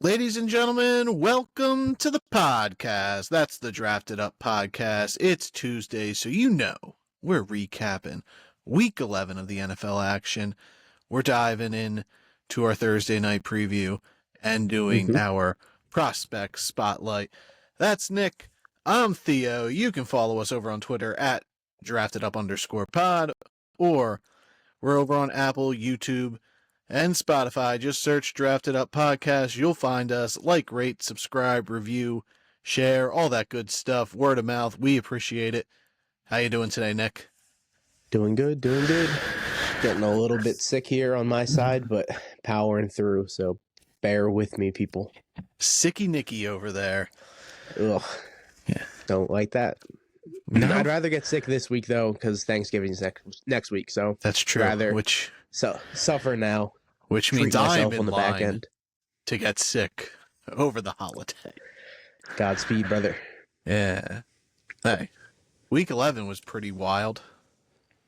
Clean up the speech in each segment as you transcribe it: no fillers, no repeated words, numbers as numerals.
Ladies and gentlemen, welcome to the podcast. That's the Drafted Up podcast. It's Tuesday, so you know we're recapping Week 11 of the NFL action. We're diving in to our Thursday night preview and doing our prospect spotlight. That's Nick. I'm Theo. You can follow us over on Twitter at DraftedUp_pod, or we're over on Apple, YouTube, and Spotify. Just search Drafted Up Podcast. You'll find us. Like, rate, subscribe, review, share, all that good stuff. Word of mouth. We appreciate it. How you doing today, Nick? Doing good. Getting a little bit sick here on my side, but powering through, so bear with me, people. Sicky Nicky over there. Ugh. Yeah. Don't like that. No. I'd rather get sick this week, though, because Thanksgiving's next week, so That's true. rather suffer now. Which means treat myself I'm in on the line back end. to get sick over the holiday. Godspeed, brother. Yeah. Hey, Week 11 was pretty wild.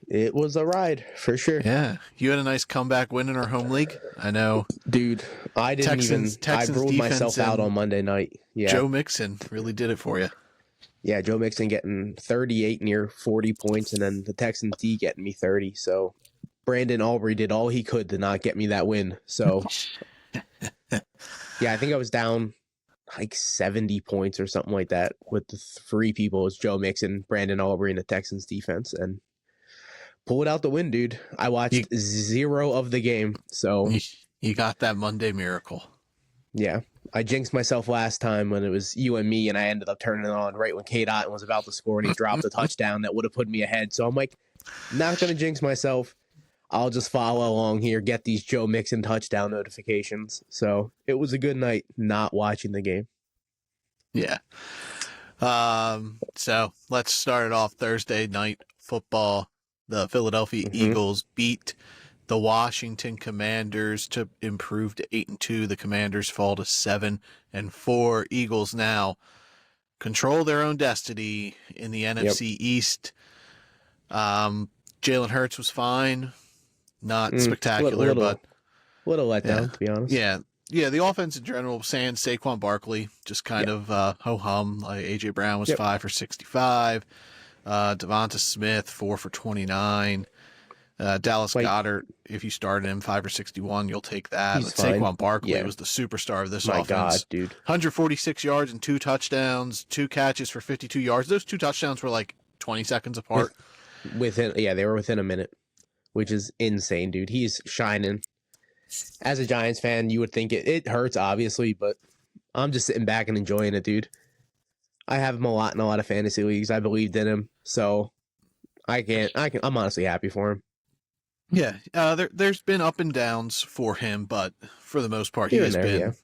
It was a ride, for sure. Yeah. You had a nice comeback win in our home league. I know. Dude, I didn't Texans I ruled myself out on Monday night. Yeah. Joe Mixon really did it for you. Yeah, Joe Mixon getting 38 near 40 points, and then the Texans D getting me 30, so Brandon Aubrey did all he could to not get me that win. So, yeah, I think I was down like 70 points or something like that with the three people. It was Joe Mixon, Brandon Aubrey, and the Texans defense, and pulled out the win, dude. I watched zero of the game, so you got that Monday miracle. Yeah. I jinxed myself last time when it was you and me, and I ended up turning it on right when K. Dot was about to score, and he dropped a touchdown that would have put me ahead. So I'm like, not going to jinx myself. I'll just follow along here, get these Joe Mixon touchdown notifications. So it was a good night not watching the game. Yeah. So let's start it off. Thursday night football. The Philadelphia Eagles beat the Washington Commanders to improve to 8-2. The Commanders fall to 7-4. Eagles now control their own destiny in the NFC East. Jalen Hurts was fine. Not spectacular, but little letdown, to be honest. Yeah, the offense in general, sans Saquon Barkley, just kind of ho-hum. Like A.J. Brown was 5 for 65. Devonta Smith, 4 for 29. Dallas Goedert, if you started him, 5 for 61, you'll take that. He's fine. Saquon Barkley was the superstar of this offense. My God, dude. 146 yards and 2 touchdowns, 2 catches for 52 yards. Those 2 touchdowns were like 20 seconds apart. They were within a minute, which is insane, dude. He's shining. As a Giants fan, you would think it hurts, obviously, but I'm just sitting back and enjoying it, dude. I have him a lot in a lot of fantasy leagues. I believed in him, so I'm honestly happy for him. Yeah, there's been up and downs for him, but for the most part, he has been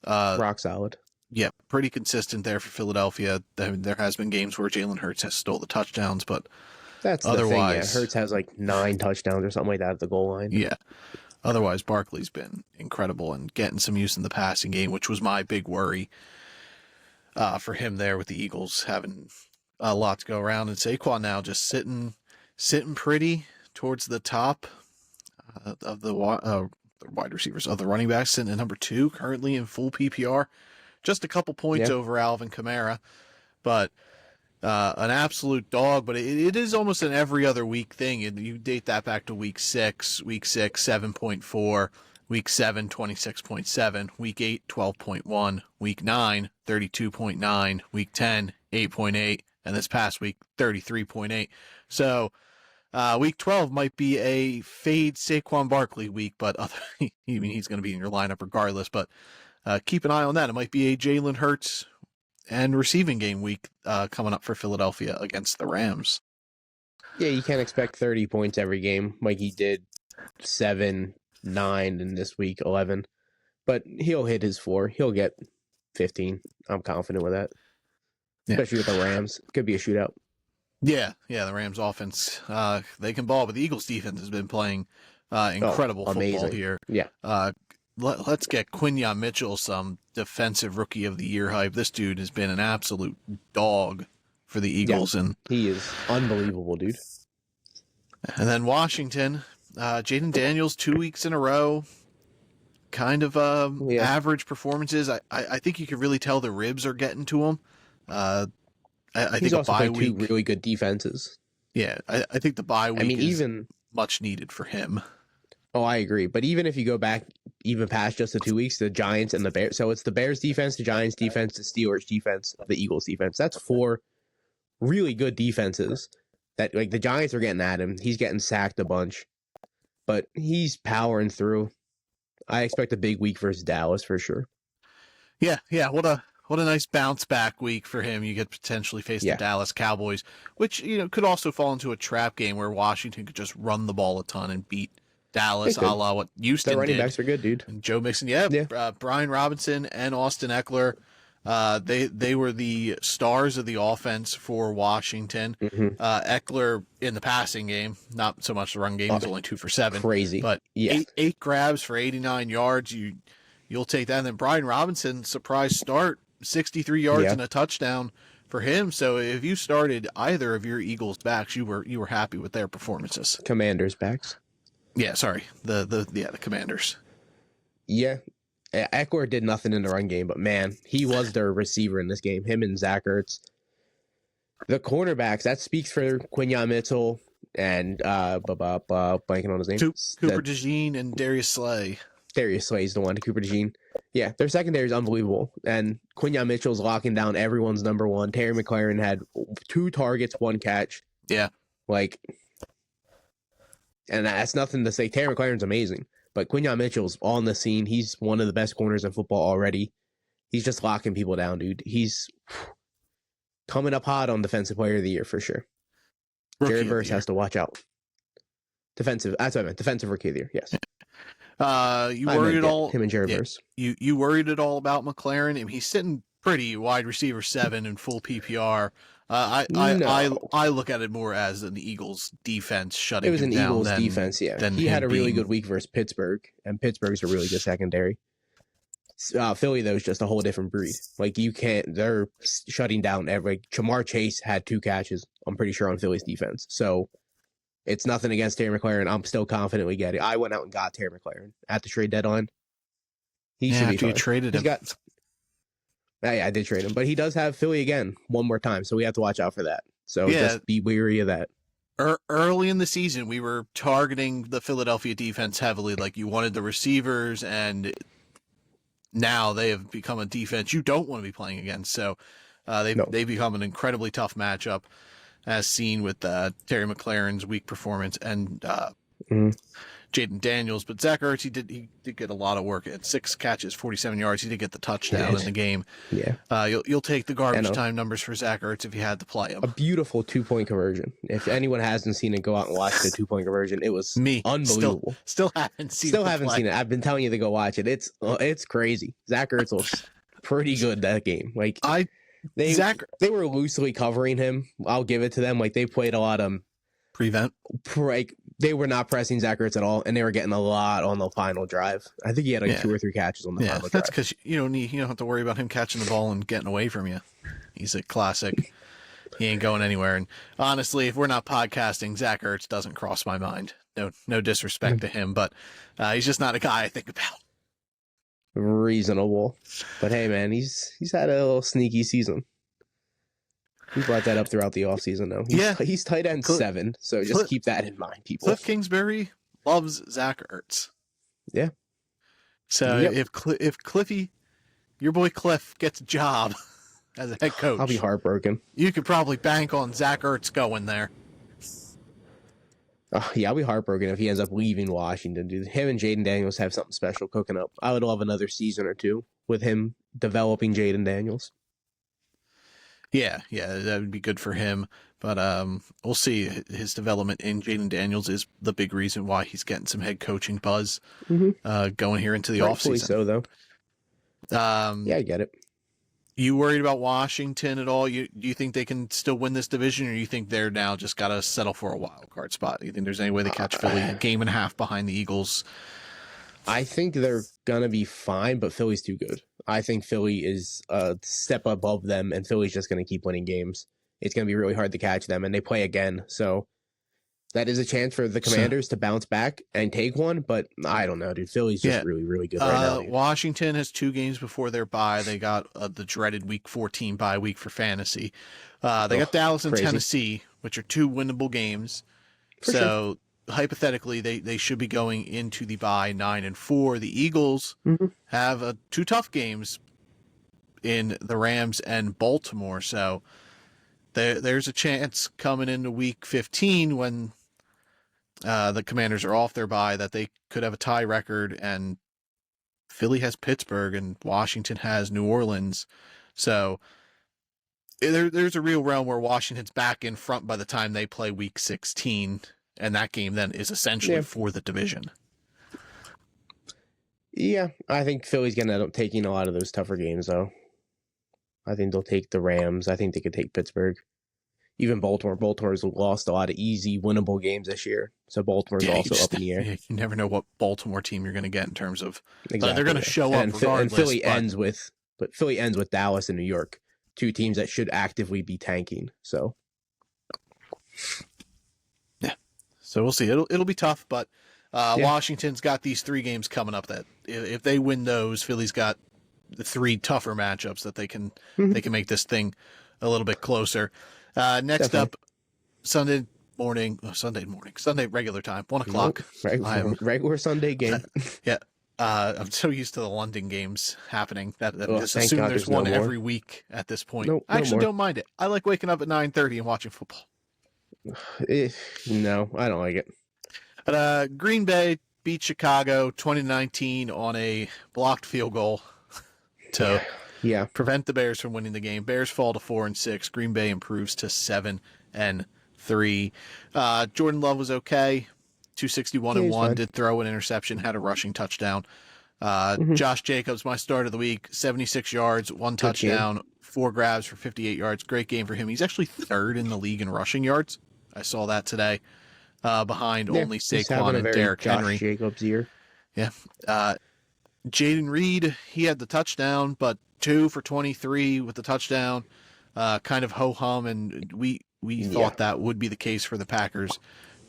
rock solid. Yeah, pretty consistent there for Philadelphia. There has been games where Jalen Hurts has stole the touchdowns, but that's otherwise, the thing. Hurts has like 9 touchdowns or something like that at the goal line. Yeah. Otherwise, Barkley's been incredible and getting some use in the passing game, which was my big worry for him there with the Eagles having a lot to go around, and Saquon now just sitting pretty towards the top of the wide receivers, of the running backs, sitting at number 2, currently in full PPR, just a couple points over Alvin Kamara, but an absolute dog. But it is almost an every other week thing. You date that back to week 6, 7.4, week 7, 26.7, week 8, 12.1, week 9, 32.9, week 10, 8.8, and this past week, 33.8. So week 12 might be a fade Saquon Barkley week, but he's going to be in your lineup regardless. But keep an eye on that. It might be a Jalen Hurts and receiving game week coming up for Philadelphia against the Rams. Yeah, you can't expect 30 points every game like he did 7, 9, and this week 11. But he'll hit his floor. He'll get 15. I'm confident with that. Yeah. Especially with the Rams. Could be a shootout. Yeah, the Rams offense, they can ball, but the Eagles defense has been playing incredible football here. Yeah. Let's get Quinyon Mitchell some defensive rookie of the year hype. This dude has been an absolute dog for the Eagles. Yeah, and he is unbelievable, dude. And then Washington, Jaden Daniels, 2 weeks in a row, kind of Yeah. average performances. I think you can really tell the ribs are getting to him. I He's think a also bye played two week. really good defenses. Yeah, I think the bye I week mean, is even much needed for him. oh, I agree. But even if you go back even past just the 2 weeks, the Giants and the Bears. So it's the Bears defense, the Giants defense, the Steelers defense, the Eagles defense. That's four really good defenses. That like the Giants are getting at him. He's getting sacked a bunch, but he's powering through. I expect a big week versus Dallas for sure. Yeah. What a nice bounce back week for him. You get potentially face the Yeah, Dallas Cowboys, which could also fall into a trap game where Washington could just run the ball a ton and beat Dallas, it a could. la what Their Houston running did. backs are good, dude. And Joe Mixon, Yeah. Brian Robinson and Austin Eckler, they were the stars of the offense for Washington. Mm-hmm. Eckler in the passing game, not so much the run game. He's only 2 for 7, Crazy. but Yeah. eight grabs for 89 yards. You'll take that. And then Brian Robinson, surprise start, 63 yards and a touchdown for him. So if you started either of your Eagles backs, you were happy with their performances. Commanders backs. Yeah, sorry, the Commanders. Yeah. Eckler did nothing in the run game, but man, he was their receiver in this game. Him and Zach Ertz. The cornerbacks, that speaks for Quinyon Mitchell and blanking on his name. Cooper DeJean and Darius Slay. Darius Slay's the one, Cooper DeJean. Yeah, their secondary is unbelievable. And Quinyon Mitchell's locking down everyone's number one. Terry McLaurin had 2 targets, 1 catch. Yeah. And that's nothing to say. Terry McLaurin's amazing. But Quinyon Mitchell's on the scene. He's one of the best corners in football already. He's just locking people down, dude. He's coming up hot on Defensive Player of the Year for sure. Jared Verse has to watch out. Defensive. That's what I meant. Defensive Rookie of the Year. Yes. You worried at all? Him and Jared Verse. You worried at all about McLaurin? I mean, he's sitting pretty wide receiver 7 in full PPR. I look at it more as an Eagles defense shutting him down. It was an Eagles defense, yeah. He had a really good week versus Pittsburgh, and Pittsburgh's a really good secondary. Philly, though, is just a whole different breed. Like, they're shutting down Jamar Chase had 2 catches, I'm pretty sure, on Philly's defense. So, it's nothing against Terry McLaurin. I'm still confident we get it. I went out and got Terry McLaurin at the trade deadline. He should be fine. You traded him. Yeah, I did trade him, but he does have Philly again one more time, so we have to watch out for that. So just be wary of that. Early in the season, we were targeting the Philadelphia defense heavily. Like, you wanted the receivers, and now they have become a defense you don't want to be playing against. So they've become an incredibly tough matchup, as seen with Terry McLaurin's weak performance and Jaden Daniels. But Zach Ertz, he did get a lot of work. At 6 catches, 47 yards. He did get the touchdown in the game. Yeah. You'll take the garbage time numbers for Zach Ertz if you had to play him. A beautiful 2-point conversion. If anyone hasn't seen it, go out and watch the 2-point conversion. It was unbelievable. Still haven't seen it. I've been telling you to go watch it. It's crazy. Zach Ertz was pretty good that game. They were loosely covering him. I'll give it to them. Like, they played a lot of prevent. They were not pressing Zach Ertz at all, and they were getting a lot on the final drive. I think he had 2 or 3 catches on the final drive. That's because you don't have to worry about him catching the ball and getting away from you. He's a classic. He ain't going anywhere. And honestly, if we're not podcasting, Zach Ertz doesn't cross my mind. No disrespect to him, but he's just not a guy I think about. Reasonable, but hey, man, he's had a little sneaky season. We brought that up throughout the offseason, though. He's tight end 7, so just keep that in mind, people. Cliff Kingsbury loves Zach Ertz. Yeah. So if Cliffy, your boy Cliff, gets a job as a head coach, I'll be heartbroken. You could probably bank on Zach Ertz going there. I'll be heartbroken if he ends up leaving Washington, dude. Him and Jaden Daniels have something special cooking up. I would love another season or 2 with him developing Jaden Daniels. Yeah, that would be good for him. But we'll see. His development in Jaden Daniels is the big reason why he's getting some head coaching buzz going here into the offseason. So, though. Yeah, I get it. You worried about Washington at all? Do you think they can still win this division, or do you think they're now just got to settle for a wild card spot? Do you think there's any way they catch Philly a game and a half behind the Eagles? I think they're going to be fine, but Philly's too good. I think Philly is a step above them, and Philly's just going to keep winning games. It's going to be really hard to catch them, and they play again. So that is a chance for the Commanders to bounce back and take one, but I don't know, dude. Philly's just really, really good right now. Dude. Washington has 2 games before their bye. They got the dreaded Week 14 bye week for fantasy. They got Dallas and Tennessee, which are 2 winnable games. So hypothetically, they should be going into the bye 9-4. The Eagles have 2 tough games in the Rams and Baltimore. So there's a chance coming into Week 15 when the Commanders are off their bye that they could have a tie record, and Philly has Pittsburgh and Washington has New Orleans. So there's a real realm where Washington's back in front by the time they play Week 16, and that game then is essentially for the division. Yeah, I think Philly's going to end up taking a lot of those tougher games, though. I think they'll take the Rams. I think they could take Pittsburgh. Even Baltimore. Baltimore's lost a lot of easy, winnable games this year. So Baltimore's also up in the air. You never know what Baltimore team you're going to get in terms of... Exactly, they're going to show up regardless. And Philly ends with Dallas and New York, 2 teams that should actively be tanking. So... yeah. So we'll see. It'll be tough, but Washington's got these 3 games coming up that if they win those, Philly's got the 3 tougher matchups that they can make this thing a little bit closer. Next up, Sunday regular time, 1:00. Regular Sunday game. Yeah. I'm so used to the London games happening that I just assume there's one every week at this point. I actually don't mind it. I like waking up at 9:30 and watching football. No, I don't like it. But Green Bay beat Chicago 2019 on a blocked field goal to prevent the Bears from winning the game. Bears fall to 4-6. Green Bay improves to 7-3. Jordan Love was okay. 261-1, did throw an interception, had a rushing touchdown. Josh Jacobs, my start of the week, 76 yards, 1 touchdown, 4 grabs for 58 yards. Great game for him. He's actually 3rd in the league in rushing yards. I saw that today, behind only Saquon and Derrick Henry. Josh Jacobs year. Yeah. Jaden Reed, he had the touchdown, but 2 for 23 with the touchdown. Kind of ho-hum, and we thought that would be the case for the Packers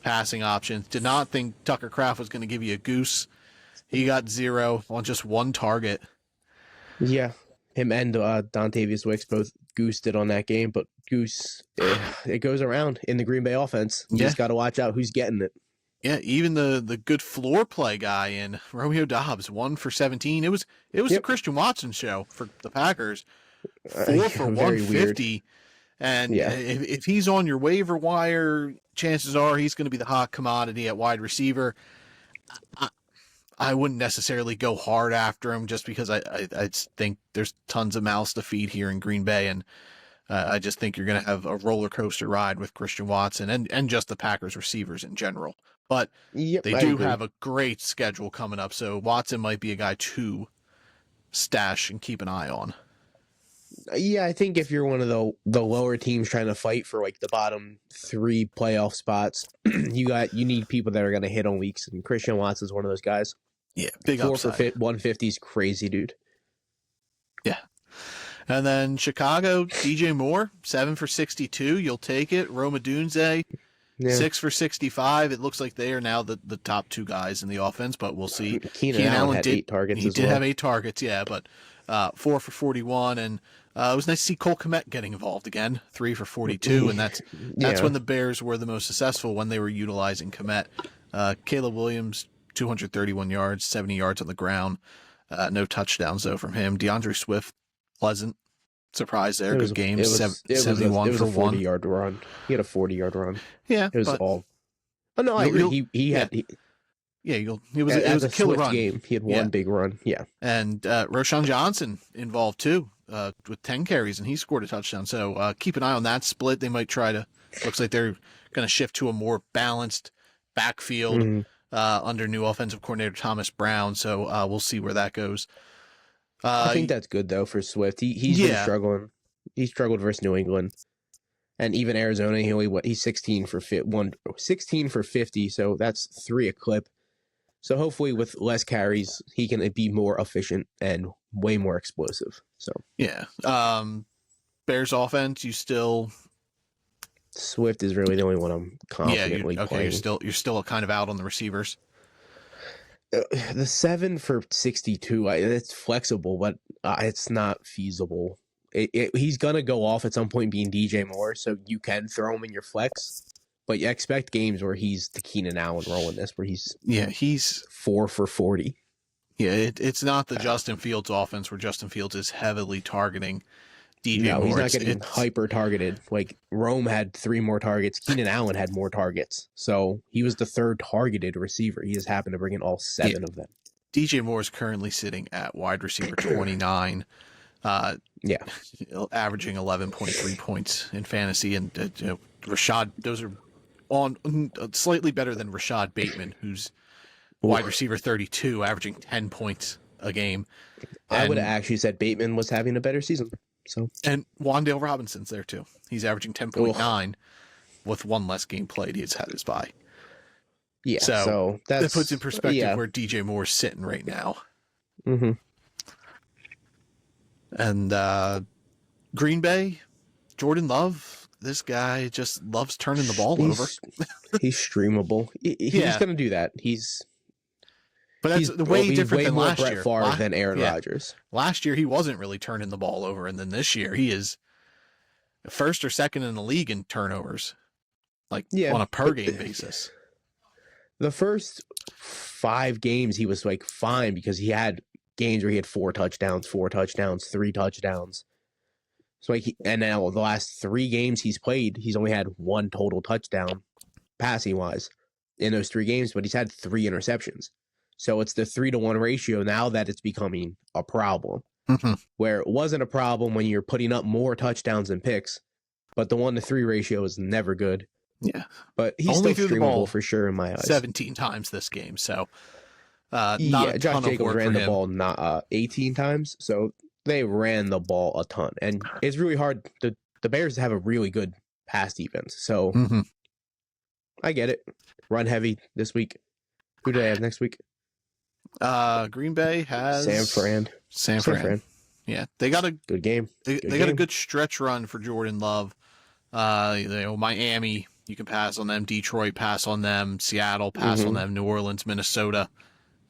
passing options. Did not think Tucker Kraft was going to give you a goose. He got 0 on just 1 target. Yeah, him and Dontavius Wicks both goosed it on that game, but goose, it goes around in the Green Bay offense. You just got to watch out who's getting it. Yeah, even the good floor play guy in Romeo Dobbs, 1 for 17. It was the Christian Watson show for the Packers. 4 for 150. And if he's on your waiver wire, chances are he's going to be the hot commodity at wide receiver. I wouldn't necessarily go hard after him just because I think there's tons of mouths to feed here in Green Bay, and I just think you're going to have a roller coaster ride with Christian Watson and just the Packers receivers in general. But they do have a great schedule coming up, so Watson might be a guy to stash and keep an eye on. Yeah, I think if you're one of the lower teams trying to fight for like the bottom 3 playoff spots, you need people that are going to hit on weeks, and Christian Watson's one of those guys. Yeah, big 4 upside. for 150 is crazy, dude. Yeah. And then Chicago, DJ Moore, 7 for 62. You'll take it. Roma Dunze, 6 for 65. It looks like they are now the top 2 guys in the offense, but we'll see. Keenan Allen had 8 targets. He did have 8 targets, but 4 for 41, and it was nice to see Cole Kmet getting involved again, 3 for 42, and that's when the Bears were the most successful, when they were utilizing Kmet. Caleb Williams, 231 yards, 70 yards on the ground, no touchdowns though from him. DeAndre Swift, pleasant surprise there, good game, 71 for 1. 40-yard run. He had a 40-yard run. Yeah, it was all. Oh no, I agree. It was a killer run game. He had one big run. Yeah, and Roshan Johnson involved too, with 10 carries, and he scored a touchdown. So keep an eye on that split. They might try to. Looks like they're going to shift to a more balanced backfield under new offensive coordinator Thomas Brown. So we'll see where that goes. I think that's good though for Swift. He's been struggling. He struggled versus New England. And even Arizona, he's 16 for 50, so that's 3 a clip. So hopefully with less carries, he can be more efficient and way more explosive. So Bears offense, you still Swift is really the only one I'm confidently playing. You're still kind of out on the receivers. The 7 for 62, it's flexible, but it's not feasible. He's gonna go off at some point, being DJ Moore, so you can throw him in your flex, but you expect games where he's the Keenan Allen role in this, where he's 4 for 40. Yeah, it's not the Justin Fields offense where Justin Fields is heavily targeting DJ Moore. No, he's not getting hyper targeted. Like, Rome had 3 more targets. Keenan Allen had more targets. So he was the 3rd targeted receiver. He just happened to bring in all 7 of them. DJ Moore is currently sitting at wide receiver 29. Averaging 11.3 points in fantasy. And Rashad, those are on slightly better than Rashad Bateman, who's wide receiver 32, averaging 10 points a game. I would have actually said Bateman was having a better season. And Wan'Dale Robinson's there too. He's averaging 10.9 with 1 less game played. He's had his bye. Yeah, so that puts in perspective where DJ Moore's sitting right now. Mm-hmm. And Green Bay, Jordan Love, this guy just loves turning the ball over. He's streamable. He's going to do that. But that's way different than last Brett year. Favre than Aaron Rodgers. Last year, he wasn't really turning the ball over. And then this year, he is 1st or 2nd in the league in turnovers, on a per-game basis. The first 5 games, he was fine because he had games where he had 4 touchdowns, 3 touchdowns. So and now the last 3 games he's played, he's only had 1 total touchdown passing-wise in those 3 games, but he's had 3 interceptions. So it's the 3-to-1 ratio now that it's becoming a problem, where it wasn't a problem when you're putting up more touchdowns than picks, but the 1-to-3 ratio is never good. Yeah. But he's only still streamable for sure in my eyes. 17 times this game, so not Josh Jacobs ran the ball not 18 times, so they ran the ball a ton. And it's really hard. The Bears have a really good pass defense, so I get it. Run heavy this week. Who do they have next week? Green Bay has San Fran. Yeah, they got a good game. They got a good stretch run for Jordan Love. Miami, you can pass on them. Detroit, pass on them. Seattle, pass on them. New Orleans, Minnesota,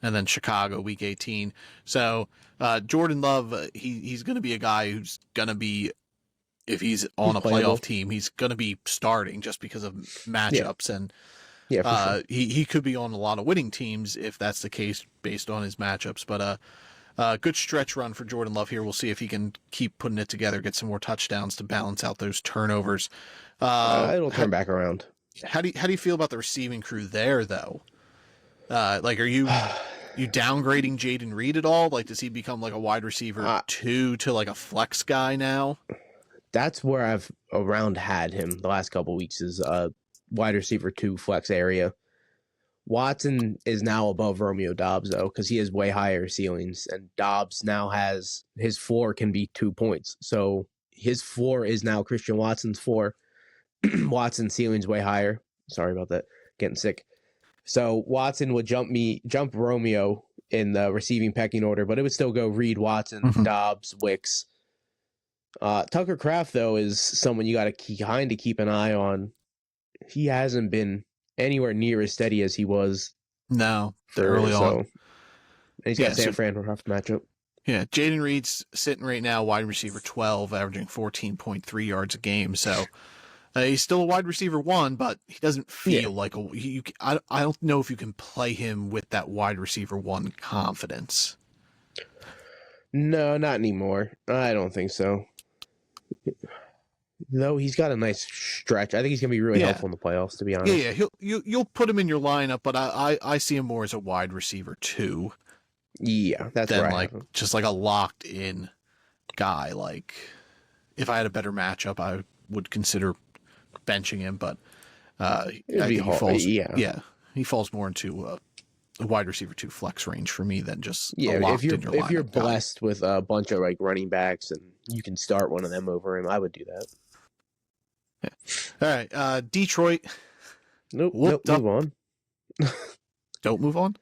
and then Chicago, Week 18. So Jordan Love, he's going to be a guy who's going to be, if he's on a playoff team, he's going to be starting just because of matchups and. Yeah, for sure. He could be on a lot of winning teams if that's the case based on his matchups. But good stretch run for Jordan Love here. We'll see if he can keep putting it together, get some more touchdowns to balance out those turnovers. It'll turn back around. How do you feel about the receiving crew there, though? Are you downgrading Jaden Reed at all? Does he become like a wide receiver 2 to like a flex guy now? That's where I've around had him the last couple of weeks is wide receiver 2 flex area. Watson is now above Romeo Doubs though, because he has way higher ceilings, and Doubs now has his floor can be 2 points. So his floor is now Christian Watson's floor. Watson's ceiling's way higher. Sorry about that. Getting sick. So Watson would jump Romeo in the receiving pecking order, but it would still go Reed, Watson, Doubs, Wicks. Tucker Kraft though is someone you got to kind of keep an eye on. He hasn't been anywhere near as steady as he was. No, early on. And he's got San Fran for half the matchup. Yeah, Jaden Reed's sitting right now, wide receiver 12, averaging 14.3 yards a game. So he's still a wide receiver 1, but he doesn't feel like I don't know if you can play him with that wide receiver 1 confidence. No, not anymore. I don't think so. Though he's got a nice stretch. I think he's going to be really helpful in the playoffs, to be honest. Yeah. You'll put him in your lineup, but I see him more as a wide receiver 2. Yeah, that's than right. Just like a locked in guy. Like if I had a better matchup, I would consider benching him, but I think he falls more into a wide receiver 2 flex range for me than just a locked in your lineup. If you're blessed with a bunch of running backs and you can start one of them over him, I would do that. Yeah. All right, Detroit. Nope, move on. Don't move on?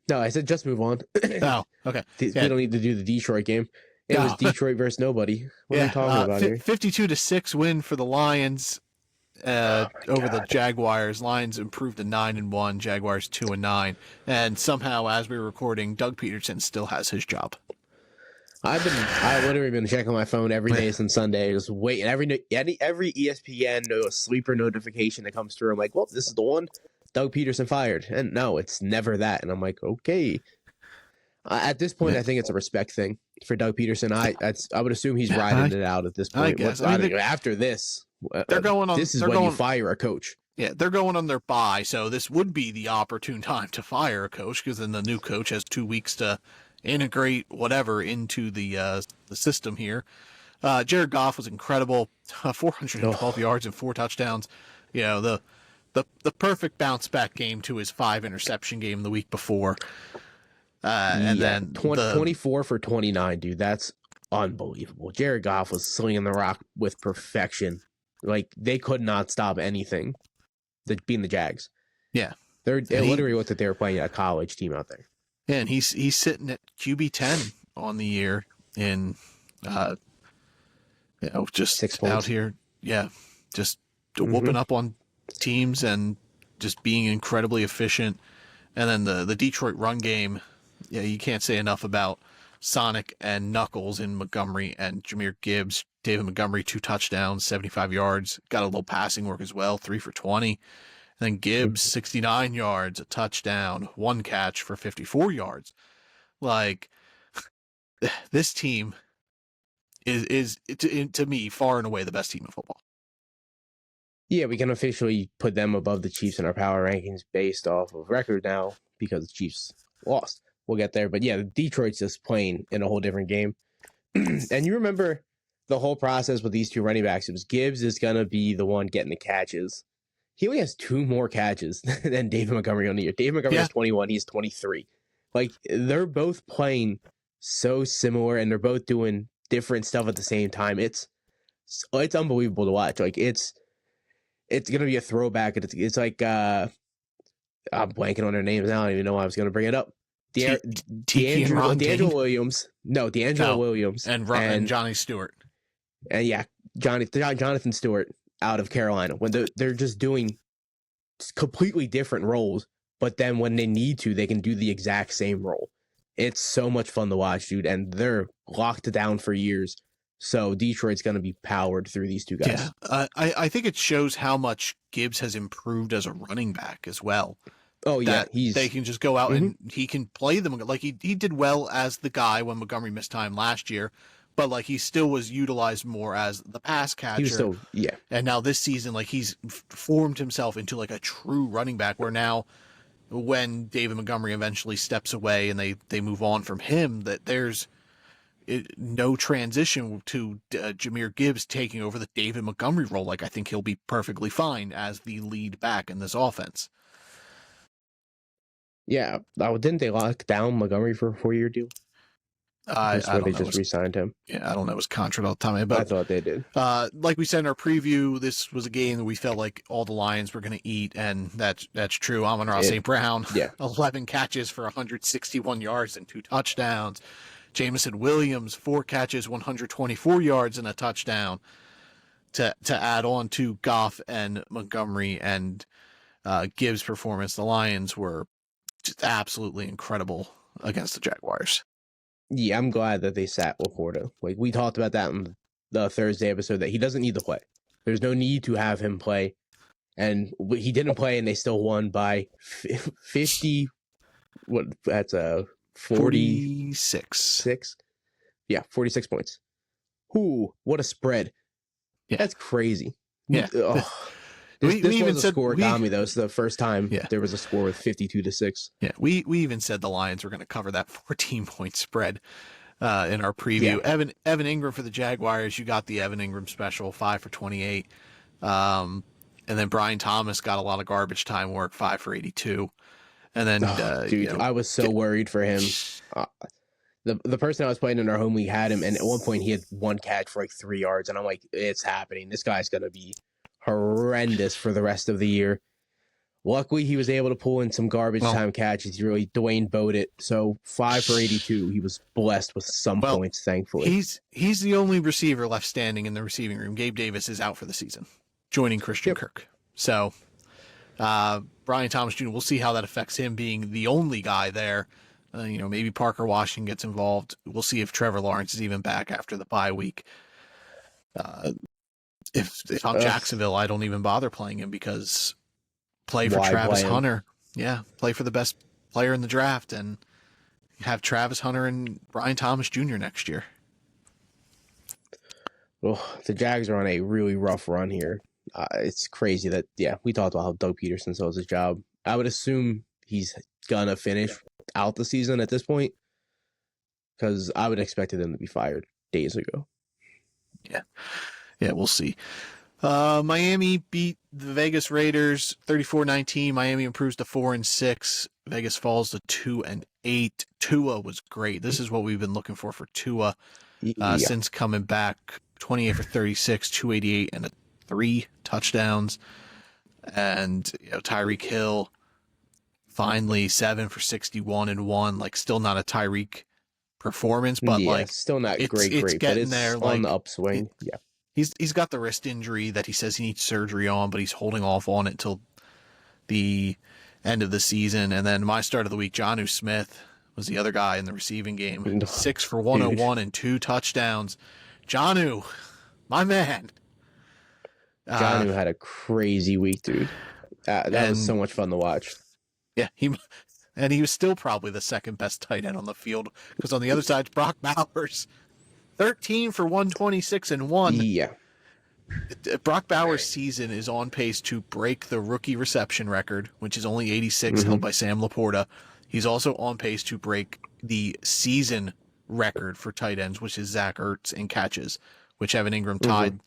No, I said just move on. Oh, okay. We don't need to do the Detroit game. It was Detroit versus nobody. What are we talking about here? 52-6 win for the Lions. over the Jaguars. Lions improved to 9-1, Jaguars 2-9, and somehow, as we were recording, Doug Peterson still has his job. I literally been checking my phone every day since Sunday, just waiting every ESPN sleeper notification that comes through. I'm like, well, this is the one. Doug Peterson fired, and no, it's never that. And I'm like, okay. At this point, I think it's a respect thing for Doug Peterson. I would assume he's riding it out at this point. I guess. I mean, after this, they're going on. This is when you fire a coach. Yeah, they're going on their bye, so this would be the opportune time to fire a coach, because then the new coach has 2 weeks to integrate whatever into the system here. Jared Goff was incredible, 412 yards and 4 touchdowns. You know, the perfect bounce back game to his 5 interception game the week before. And then 24 for 29, dude. That's unbelievable. Jared Goff was slinging the rock with perfection. Like, they could not stop anything. Being the Jags. Yeah. They literally looked like they were playing a college team out there. Yeah, and he's sitting at QB 10 on the year in just 6 points out here. Yeah. Just whooping up on teams and just being incredibly efficient. And then the Detroit run game, yeah, you can't say enough about Sonic and Knuckles in Montgomery and Jahmyr Gibbs. David Montgomery, 2 touchdowns, 75 yards. Got a little passing work as well, 3 for 20. And then Gibbs, 69 yards, a touchdown, 1 catch for 54 yards. Like, this team is to me, far and away the best team in football. Yeah, we can officially put them above the Chiefs in our power rankings based off of record now because the Chiefs lost. We'll get there. But yeah, Detroit's just playing in a whole different game. And you remember the whole process with these 2 running backs. It was Gibbs is going to be the one getting the catches. He only has 2 more catches than David Montgomery on the year. David Montgomery has 21. He's 23. Like, they're both playing so similar, and they're both doing different stuff at the same time. It's unbelievable to watch. Like, it's going to be a throwback. It's like, I'm blanking on their names now. I don't even know why I was going to bring it up. D'Angelo Williams. No, D'Angelo Williams. And Johnny Stewart. And yeah, Jonathan Stewart out of Carolina. When they're just doing completely different roles, but then when they need to, they can do the exact same role. It's so much fun to watch, dude, and they're locked down for years. So Detroit's going to be powered through these 2 guys. Yeah, I think it shows how much Gibbs has improved as a running back as well. Oh, yeah. They can just go out and he can play them. Like, he did well as the guy when Montgomery missed time last year, but like he still was utilized more as the pass catcher. He was still, yeah. And now this season, like, he's formed himself into like a true running back, where now when David Montgomery eventually steps away and they move on from him, that there's no transition to Jahmyr Gibbs taking over the David Montgomery role. Like, I think he'll be perfectly fine as the lead back in this offense. Yeah. Didn't they lock down Montgomery for a 4-year deal? I where they just re-signed him. Yeah, I don't know his contract all the time. But I thought they did. Like we said in our preview, this was a game that we felt like all the Lions were going to eat, and that's true. Amon-Ra St. Brown, 11 catches for 161 yards and 2 touchdowns. Jameson Williams, 4 catches, 124 yards and a touchdown. To add on to Goff and Montgomery and Gibbs' performance, the Lions were just absolutely incredible against the Jaguars. Yeah, I'm glad that they sat Laporta. Like, we talked about that in the Thursday episode, that he doesn't need to play. There's no need to have him play. And he didn't play, and they still won by 50. What? That's 46. Yeah, 46 points. Ooh, what a spread. Yeah. That's crazy. Yeah. This was a score got me, though. It's the first time there was a score with 52-6. Yeah, we even said the Lions were going to cover that 14-point spread in our preview. Yeah. Evan Ingram for the Jaguars. You got the Evan Ingram special, 5 for 28. And then Brian Thomas got a lot of garbage time work, 5 for 82. And then, dude, I was so worried for him. The person I was playing in our home league had him, and at one point he had 1 catch for like 3 yards, and I'm like, it's happening. This guy's going to be horrendous for the rest of the year. Luckily, he was able to pull in some garbage time catches. He really Dwayne Bowed it. So 5 for 82. He was blessed with some points, thankfully. He's the only receiver left standing in the receiving room. Gabe Davis is out for the season. joining Christian Yep. Kirk. So Brian Thomas Jr., we'll see how that affects him being the only guy there. Maybe Parker Washington gets involved. We'll see if Trevor Lawrence is even back after the bye week. If I'm Jacksonville, I don't even bother playing him because play for Why Travis play him? Hunter. Yeah, play for the best player in the draft and have Travis Hunter and Brian Thomas Jr. next year. Well, the Jags are on a really rough run here. It's crazy that, we talked about how Doug Peterson sells his job. I would assume he's going to finish out the season at this point because I would expected him to be fired days ago. Yeah, we'll see. Miami beat the Vegas Raiders 34-19. Miami improves to 4-6. Vegas falls to 2-8. Tua was great. This is what we've been looking for Tua since coming back. 28 for 36, 288, and 3 touchdowns. And Tyreek Hill finally 7 for 61 and 1. Like, still not a Tyreek performance, but still not it's great, getting but it's there. On the upswing. He's got the wrist injury that he says he needs surgery on, but he's holding off on it till the end of the season. And then my start of the week, Jonnu Smith was the other guy in the receiving game. 6 for 101 and 2 touchdowns. Jonnu, my man. Jonnu had a crazy week, dude. That was so much fun to watch. Yeah, he was still probably the second best tight end on the field because on the other side's Brock Bowers. 13 for 126 and 1. Yeah. Brock Bowers' season is on pace to break the rookie reception record, which is only 86, held by Sam Laporta. He's also on pace to break the season record for tight ends, which is Zach Ertz in catches, which Evan Ingram tied,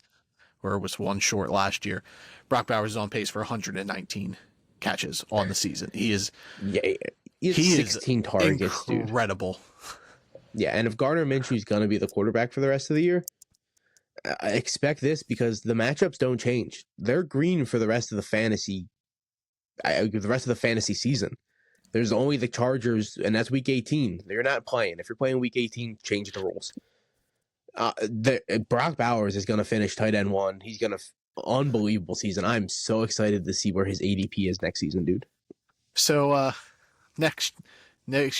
or was one short last year. Brock Bowers is on pace for 119 catches on the season. He is 16 targets, incredible. Dude. Yeah, and if Gardner Minshew is going to be the quarterback for the rest of the year, I expect this because the matchups don't change. They're green for the rest of the fantasy season. There's only the Chargers, and that's week 18. They're not playing. If you're playing week 18, change the rules. Brock Bowers is going to finish tight end 1. He's going to unbelievable season. I'm so excited to see where his ADP is next season, dude. So next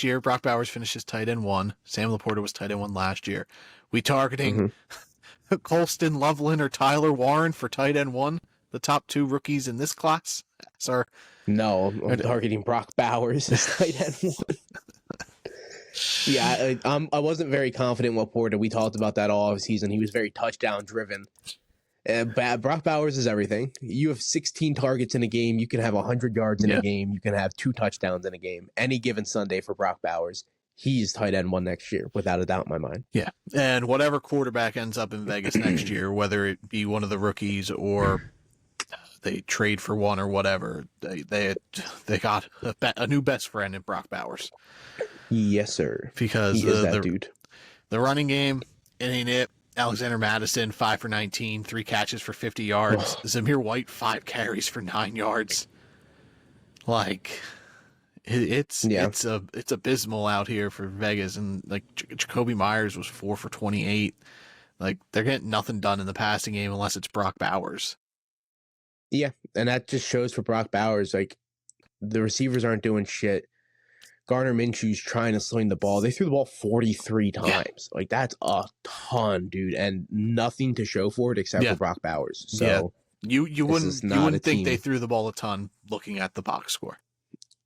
year, Brock Bowers finishes tight end 1. Sam Laporta was tight end 1 last year. We targeting Colston Loveland or Tyler Warren for tight end 1, the top 2 rookies in this class. No, I'm targeting Brock Bowers as tight end 1. Yeah, I wasn't very confident in Laporta. We talked about that all season. He was very touchdown driven. Brock Bowers is everything. You have 16 targets in a game. You can have 100 yards in a game. You can have 2 touchdowns in a game. Any given Sunday for Brock Bowers, he's tight end 1 next year, without a doubt in my mind. Yeah, and whatever quarterback ends up in Vegas next year, whether it be one of the rookies or they trade for one or whatever, they got a new best friend in Brock Bowers. Yes, sir. Because he is that dude. The running game, it ain't it. Alexander Madison, 5 for 19, 3 catches for 50 yards. Zamir White, 5 carries for 9 yards. Like, it's abysmal out here for Vegas. And like Jacoby Myers was 4 for 28. Like, they're getting nothing done in the passing game unless it's Brock Bowers. Yeah, and that just shows for Brock Bowers, like, the receivers aren't doing shit. Gardner Minshew's trying to sling the ball. They threw the ball 43 times. Yeah. Like, that's a ton, dude, and nothing to show for it except for Brock Bowers. So you wouldn't think they threw the ball a ton looking at the box score.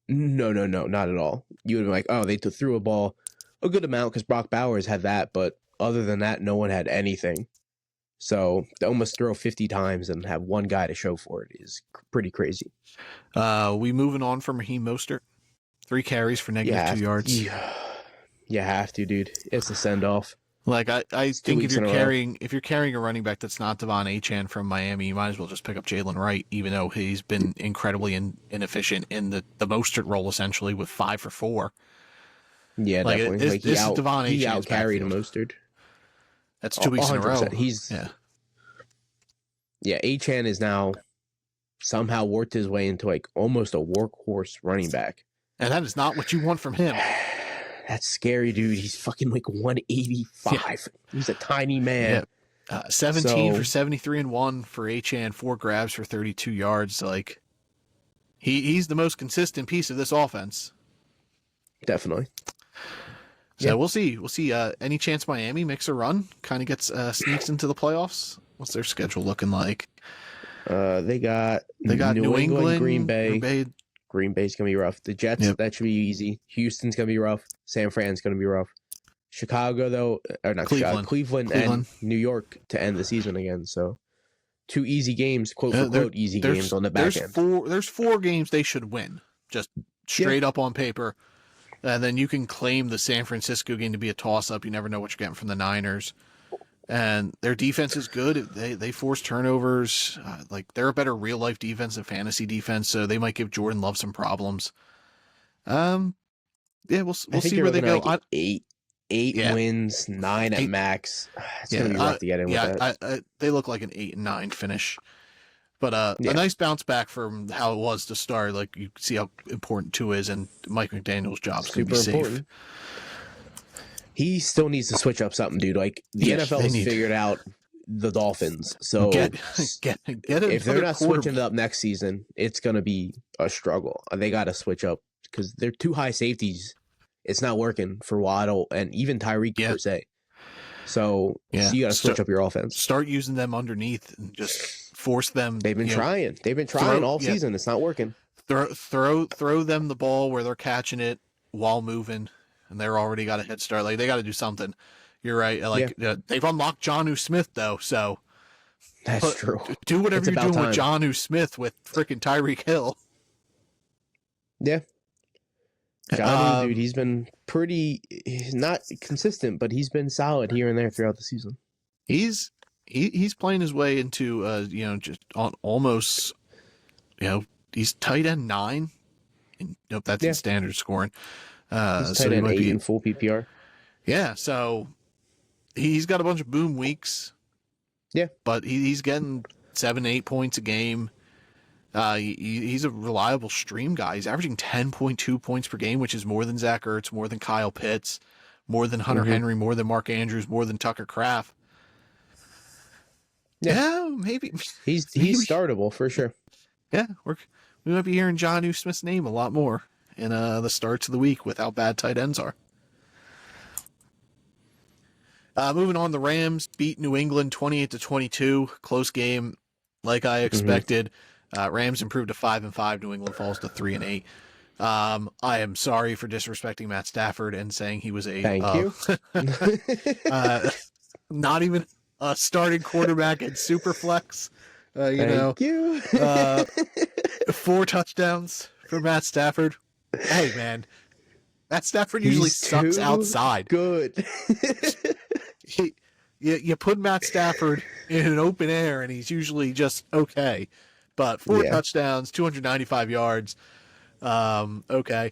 No, not at all. You would be like, oh, they threw a ball a good amount because Brock Bowers had that, but other than that, no one had anything. So to almost throw 50 times and have one guy to show for it is pretty crazy. We moving on from Raheem Mostert. 3 carries for -2 yards. You have to, dude. It's a send off. Like I think if you're carrying a running back that's not Devon Achane from Miami, you might as well just pick up Jalen Wright, even though he's been incredibly inefficient in the Mostert role, essentially with 5 for 4. Yeah, like, definitely. This is Devon Achane. He out carried Mostert. That's 2 weeks in a row. Achane is now somehow worked his way into like almost a workhorse running back. And that is not what you want from him. That's scary, dude. He's fucking like 185. Yeah. He's a tiny man. 17 So for 73 and 1 for Achan, 4 grabs for 32 yards. Like he's the most consistent piece of this offense. definitely. So Yeah. we'll see. We'll see. Any chance Miami makes a run, kind of gets sneaks into the playoffs? What's their schedule looking like? They got New England, Green Bay. Green Bay. Green Bay's gonna be rough. The Jets, Yep. that should be easy. Houston's gonna be rough. San Fran's gonna be rough. Chicago, though, or not Chicago, Cleveland and New York to end the season again. So 2 easy games, quote unquote, easy games on the back end. There's 4 games they should win, just straight up on paper. And then you can claim the San Francisco game to be a toss-up. You never know what you're getting from the Niners. And their defense is good. They force turnovers. Like they're a better real-life defense than fantasy defense, so they might give Jordan Love some problems. Yeah, we'll see where they go. Like eight wins, 9 at max. It's gonna be rough to get in with that. They look like an 8 and 9 finish. But a nice bounce back from how it was to start. Like you see how important Tua is, and Mike McDaniel's job's going to be safe. Important. He still needs to switch up something, dude. Like the NFL has figured out the Dolphins, so get if they're not switching it up next season, it's going to be a struggle. They got to switch up because they're 2 high safeties. It's not working for Waddle and even Tyreek per se. So you got to switch up your offense. Start using them underneath and just force them. They've been trying. They've been trying all season. It's not working. Throw them the ball where they're catching it while moving, and they're already got a head start. Like they got to do something. You're right. Like they've unlocked Jonnu Smith though, so that's true. Do whatever you're doing with Jonnu Smith with freaking Tyreek Hill. Yeah. Jonnu, dude, he's been not consistent, but he's been solid here and there throughout the season. He's playing his way into just on almost he's tight end 9. And, that's in standard scoring. He's tight end 8 in full PPR. Yeah, so he's got a bunch of boom weeks. Yeah, but he's getting 7-8 points a game. He's a reliable stream guy. He's averaging 10.2 points per game, which is more than Zach Ertz, more than Kyle Pitts, more than Hunter Henry, more than Mark Andrews, more than Tucker Kraft. Yeah, maybe he's startable for sure. Yeah, we might be hearing Jonnu Smith's name a lot more in the starts of the week with how bad tight ends are. Moving on, the Rams beat New England 28-22. Close game, like I expected. Rams improved to 5-5. New England falls to 3-8. I am sorry for disrespecting Matt Stafford and saying he was not even a starting quarterback in Superflex. Thank you. 4 touchdowns for Matt Stafford. Hey man, Matt Stafford usually sucks outside. Good. You put Matt Stafford in an open air and he's usually just okay. But 4 touchdowns, 295 yards. Okay.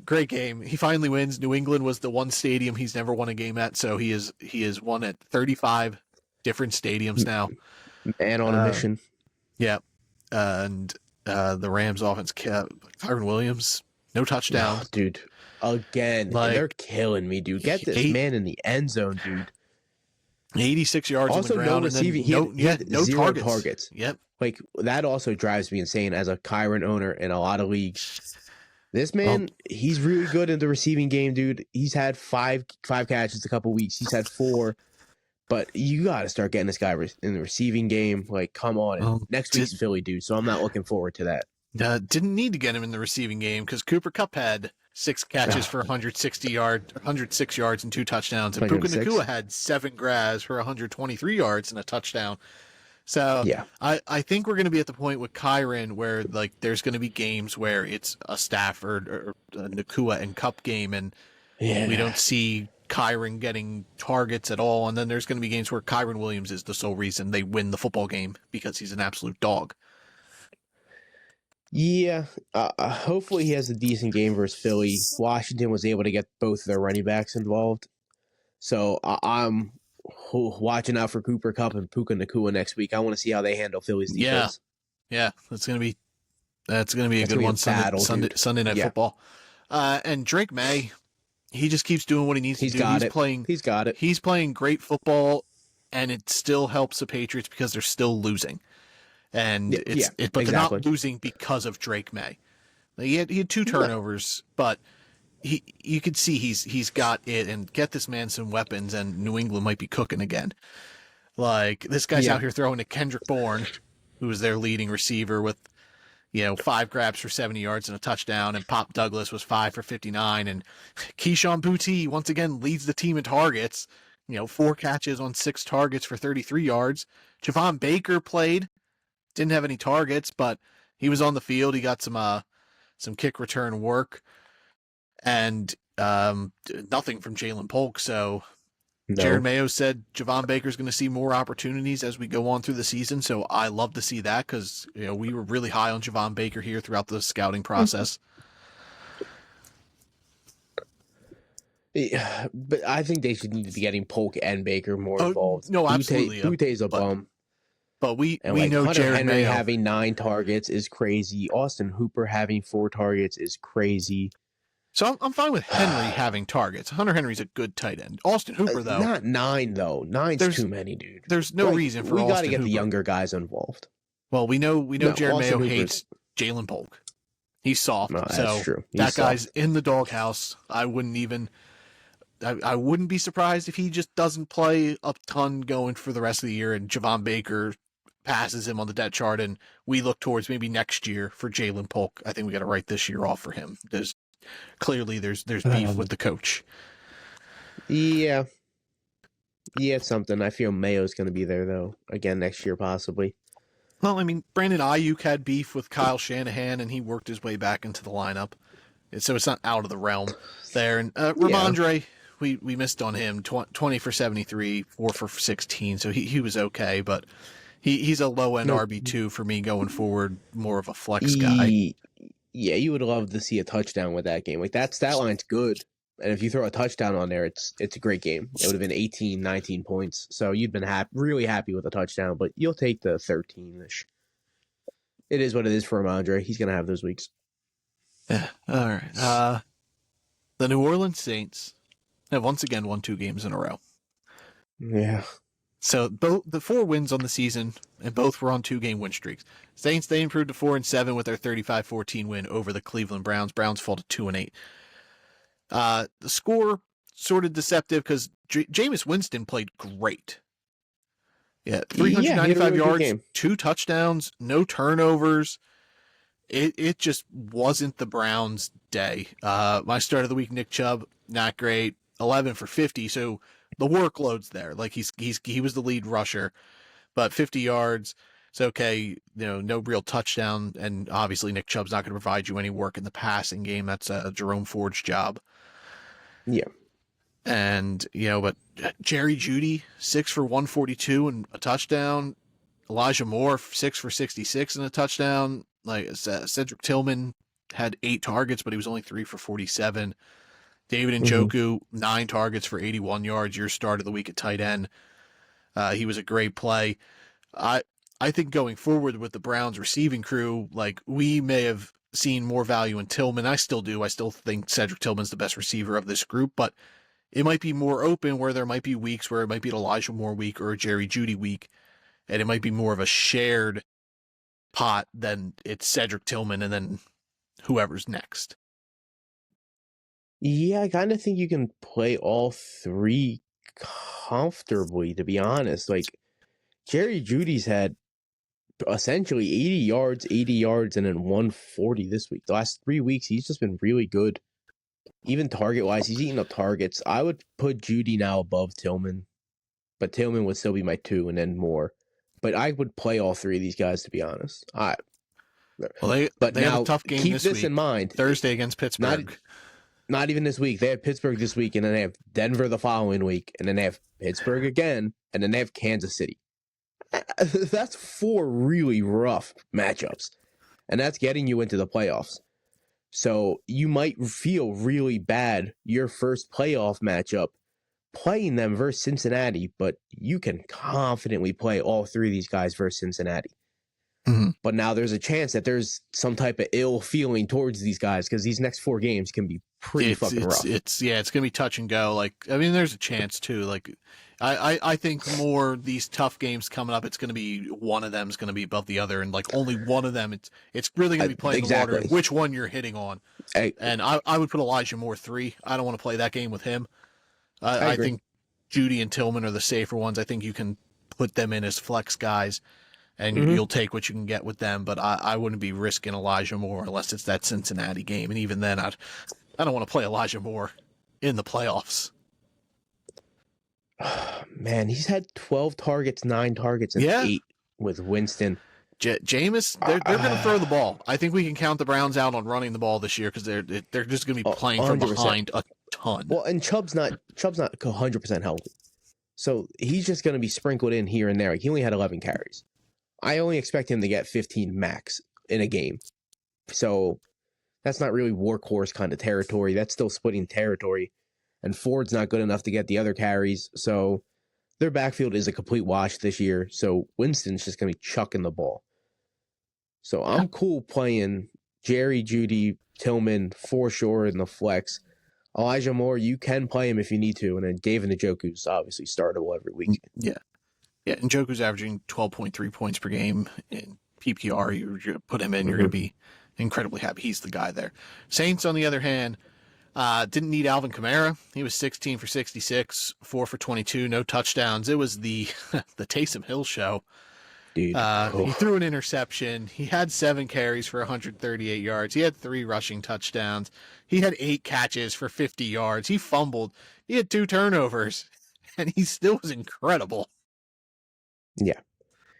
Great game. He finally wins. New England was the one stadium he's never won a game at, so he is won at 35 different stadiums now. And on a mission. Yeah. And the Rams offense kept Kyron Williams, no touchdown. Oh, dude. Again. They're killing me, dude. Get this man in the end zone, dude. 86 yards also, on the ground. No receiving. He had no 0 targets. Yep. Like, that also drives me insane as a Kyron owner in a lot of leagues. This man, he's really good in the receiving game, dude. He's had 5 catches a couple weeks. He's had 4. But you got to start getting this guy in the receiving game. Like, come on. Next week's Philly, dude, so I'm not looking forward to that. Didn't need to get him in the receiving game because Cooper Kupp had 6 catches for 106 yards and 2 touchdowns. And Puka Nacua had 7 grabs for 123 yards and a touchdown. So I think we're going to be at the point with Kyron where like there's going to be games where it's a Stafford or a Nacua and Kupp game, and we don't see Kyron getting targets at all. And then there's going to be games where Kyron Williams is the sole reason they win the football game because he's an absolute dog. Yeah, hopefully he has a decent game versus Philly. Washington was able to get both of their running backs involved. So I'm watching out for Cooper Kupp and Puka Nacua next week. I want to see how they handle Philly's defense. Yeah, that's gonna be a good one. Sunday Night Football. And Drake May, he just keeps doing what he needs to do. He's got it. He's playing great football. and it still helps the Patriots because they're still losing. And but exactly. they're not losing because of Drake May. Like, he had 2 turnovers, but you could see he's got it, and get this man some weapons, and New England might be cooking again. Like, this guy's out here throwing to Kendrick Bourne, who was their leading receiver with 5 grabs for 70 yards and a touchdown, and Pop Douglas was 5 for 59, and Keyshawn Boutte once again leads the team in targets. 4 catches on 6 targets for 33 yards. Javon Baker played, didn't have any targets, but he was on the field. He got some kick return work, and nothing from Jalen Polk. So Jared Mayo said Javon Baker's going to see more opportunities as we go on through the season. So I love to see that, because we were really high on Javon Baker here throughout the scouting process. Yeah, but I think they should need to be getting Polk and Baker more involved. No, absolutely. Boutte's a bum. But we know Hunter Jared Henry Mayo having 9 targets is crazy. Austin Hooper having 4 targets is crazy. So I'm fine with Henry having targets. Hunter Henry's a good tight end. Austin Hooper, though. Not 9, though. 9's too many, dude. There's no reason for we got to get the younger guys involved. Well, we know Jared Austin Mayo Hooper's... hates Jalen Polk. He's soft. No, that's so true. That guy's in the doghouse. I wouldn't be surprised if he just doesn't play a ton going for the rest of the year, and Javon Baker passes him on the depth chart, and we look towards maybe next year for Jalen Polk. I think we got to write this year off for him. There's beef with the coach. Yeah, it's something. I feel Mayo's going to be there, though, again next year possibly. Well, I mean, Brandon Ayuk had beef with Kyle Shanahan, and he worked his way back into the lineup, so it's not out of the realm there. And Ramondre, we missed on him, 20 for 73, 4 for 16, so he was okay, but he's a low-end RB2 for me going forward, more of a flex guy. Yeah, you would love to see a touchdown with that game. Like, that stat line's good, and if you throw a touchdown on there, it's a great game. It would have been 18, 19 points, so you'd been really happy with a touchdown, but you'll take the 13-ish. It is what it is for Ramondre. He's going to have those weeks. Yeah, all right. The New Orleans Saints have once again won 2 games in a row. Yeah. So the 4 wins on the season, and both were on 2-game win streaks. Saints, they improved to 4-7 with their 35-14 win over the Cleveland Browns. Browns fall to 2-8. The score sort of deceptive because Jameis Winston played great. Yeah, 395 yards, 2 touchdowns, no turnovers. It just wasn't the Browns' day. My start of the week, Nick Chubb, not great, 11 for 50. So the workload's there. Like he was the lead rusher, but 50 yards. It's okay. No real touchdown, and obviously Nick Chubb's not going to provide you any work in the passing game. That's Jerome Ford's job. Yeah. And but Jerry Jeudy, 6 for 142 and a touchdown. Elijah Moore, 6 for 66 and a touchdown. Like Cedric Tillman had 8 targets, but he was only 3 for 47. David Njoku, 9 targets for 81 yards. Your start of the week at tight end. He was a great play. I think going forward with the Browns receiving crew, like, we may have seen more value in Tillman. I still do. I still think Cedric Tillman's the best receiver of this group, but it might be more open where there might be weeks where it might be an Elijah Moore week or a Jerry Jeudy week, and it might be more of a shared pot than it's Cedric Tillman and then whoever's next. Yeah, I kind of think you can play all 3 comfortably, to be honest. Like, Jerry Jeudy's had essentially 80 yards, and then 140 this week. The last 3 weeks, he's just been really good. Even target-wise, he's eating up targets. I would put Jeudy now above Tillman, but Tillman would still be my 2 and then more. But I would play all 3 of these guys, to be honest. Well, they have a tough game keep this this week. In mind. Thursday against Pittsburgh. Not even this week. They have Pittsburgh this week, and then they have Denver the following week, and then they have Pittsburgh again, and then they have Kansas City. That's 4 really rough matchups, and that's getting you into the playoffs. So you might feel really bad your first playoff matchup playing them versus Cincinnati, but you can confidently play all 3 of these guys versus Cincinnati. Mhm. But now there's a chance that there's some type of ill feeling towards these guys because these next 4 games can be pretty fucking rough. It's gonna be touch and go. Like, I mean, there's a chance too. Like, I think more these tough games coming up. It's gonna be one of them's gonna be above the other, and like only one of them. It's really gonna be playing Exactly. the water. Which one you're hitting on? And I would put Elijah Moore 3. I don't want to play that game with him. I think Judy and Tillman are the safer ones. I think you can put them in as flex guys, and you'll take what you can get with them. But I wouldn't be risking Elijah Moore unless it's that Cincinnati game. And even then, I don't want to play Elijah Moore in the playoffs. Man, he's had 12 targets, 9 targets, and 8 with Winston. Jameis, they're going to throw the ball. I think we can count the Browns out on running the ball this year because they're just going to be playing from 100%. behind a ton. Well, and Chubb's not 100% healthy, so he's just going to be sprinkled in here and there. Like, he only had 11 carries. I only expect him to get 15 max in a game, so that's not really workhorse kind of territory. That's still splitting territory, and Ford's not good enough to get the other carries, so their backfield is a complete wash this year. So Winston's just going to be chucking the ball. So I'm cool playing Jerry, Judy, Tillman for sure in the flex. Elijah Moore, you can play him if you need to, and then David Njoku's obviously startable every week. Yeah, Njoku's averaging 12.3 points per game in PPR. You put him in, you're going to be incredibly happy. He's the guy there. Saints, on the other hand, didn't need Alvin Kamara. He was 16 for 66, 4 for 22, no touchdowns. It was the Taysom Hill show. Dude, he threw an interception. He had 7 carries for 138 yards. He had 3 rushing touchdowns. He had 8 catches for 50 yards. He fumbled. He had 2 turnovers, and he still was incredible. Yeah.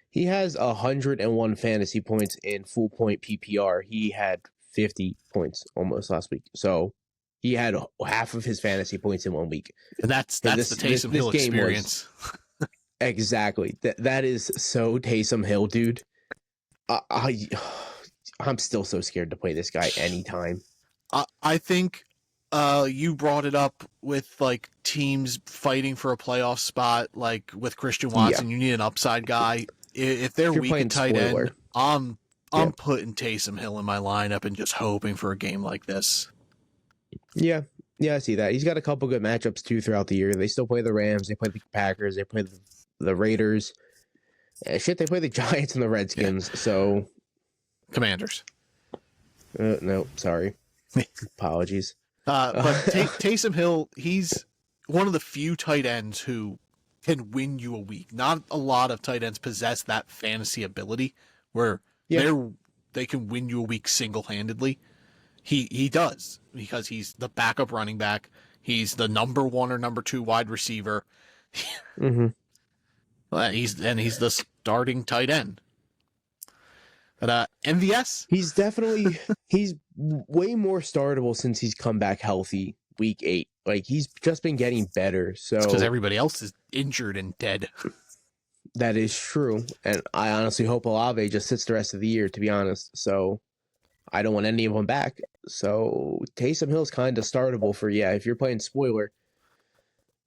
He has 101 fantasy points in full point PPR. He had 50 points almost last week. So he had half of his fantasy points in 1 week. And that's the Taysom Hill experience. Exactly. That is so Taysom Hill, dude. I'm still so scared to play this guy anytime. I think you brought it up with like teams fighting for a playoff spot, like with Christian Watson. You need an upside guy. If they're weak at tight end, I'm putting Taysom Hill in my lineup and just hoping for a game like this. Yeah, I see that. He's got a couple good matchups too throughout the year. They still play the Rams, they play the Packers, they play the Raiders. They play the Giants and the Redskins. Yeah. So Commanders. No, sorry. Apologies. But Taysom Hill, he's one of the few tight ends who can win you a week. Not a lot of tight ends possess that fantasy ability where they can win you a week single-handedly. He does, because he's the backup running back. He's the number 1 or number 2 wide receiver. He's the starting tight end. But MVS, he's way more startable since he's come back healthy week 8. Like, he's just been getting better. So because everybody else is injured and dead. That is true, and I honestly hope Olave just sits the rest of the year, to be honest. So I don't want any of them back. So Taysom Hill's kind of startable for, if you're playing spoiler.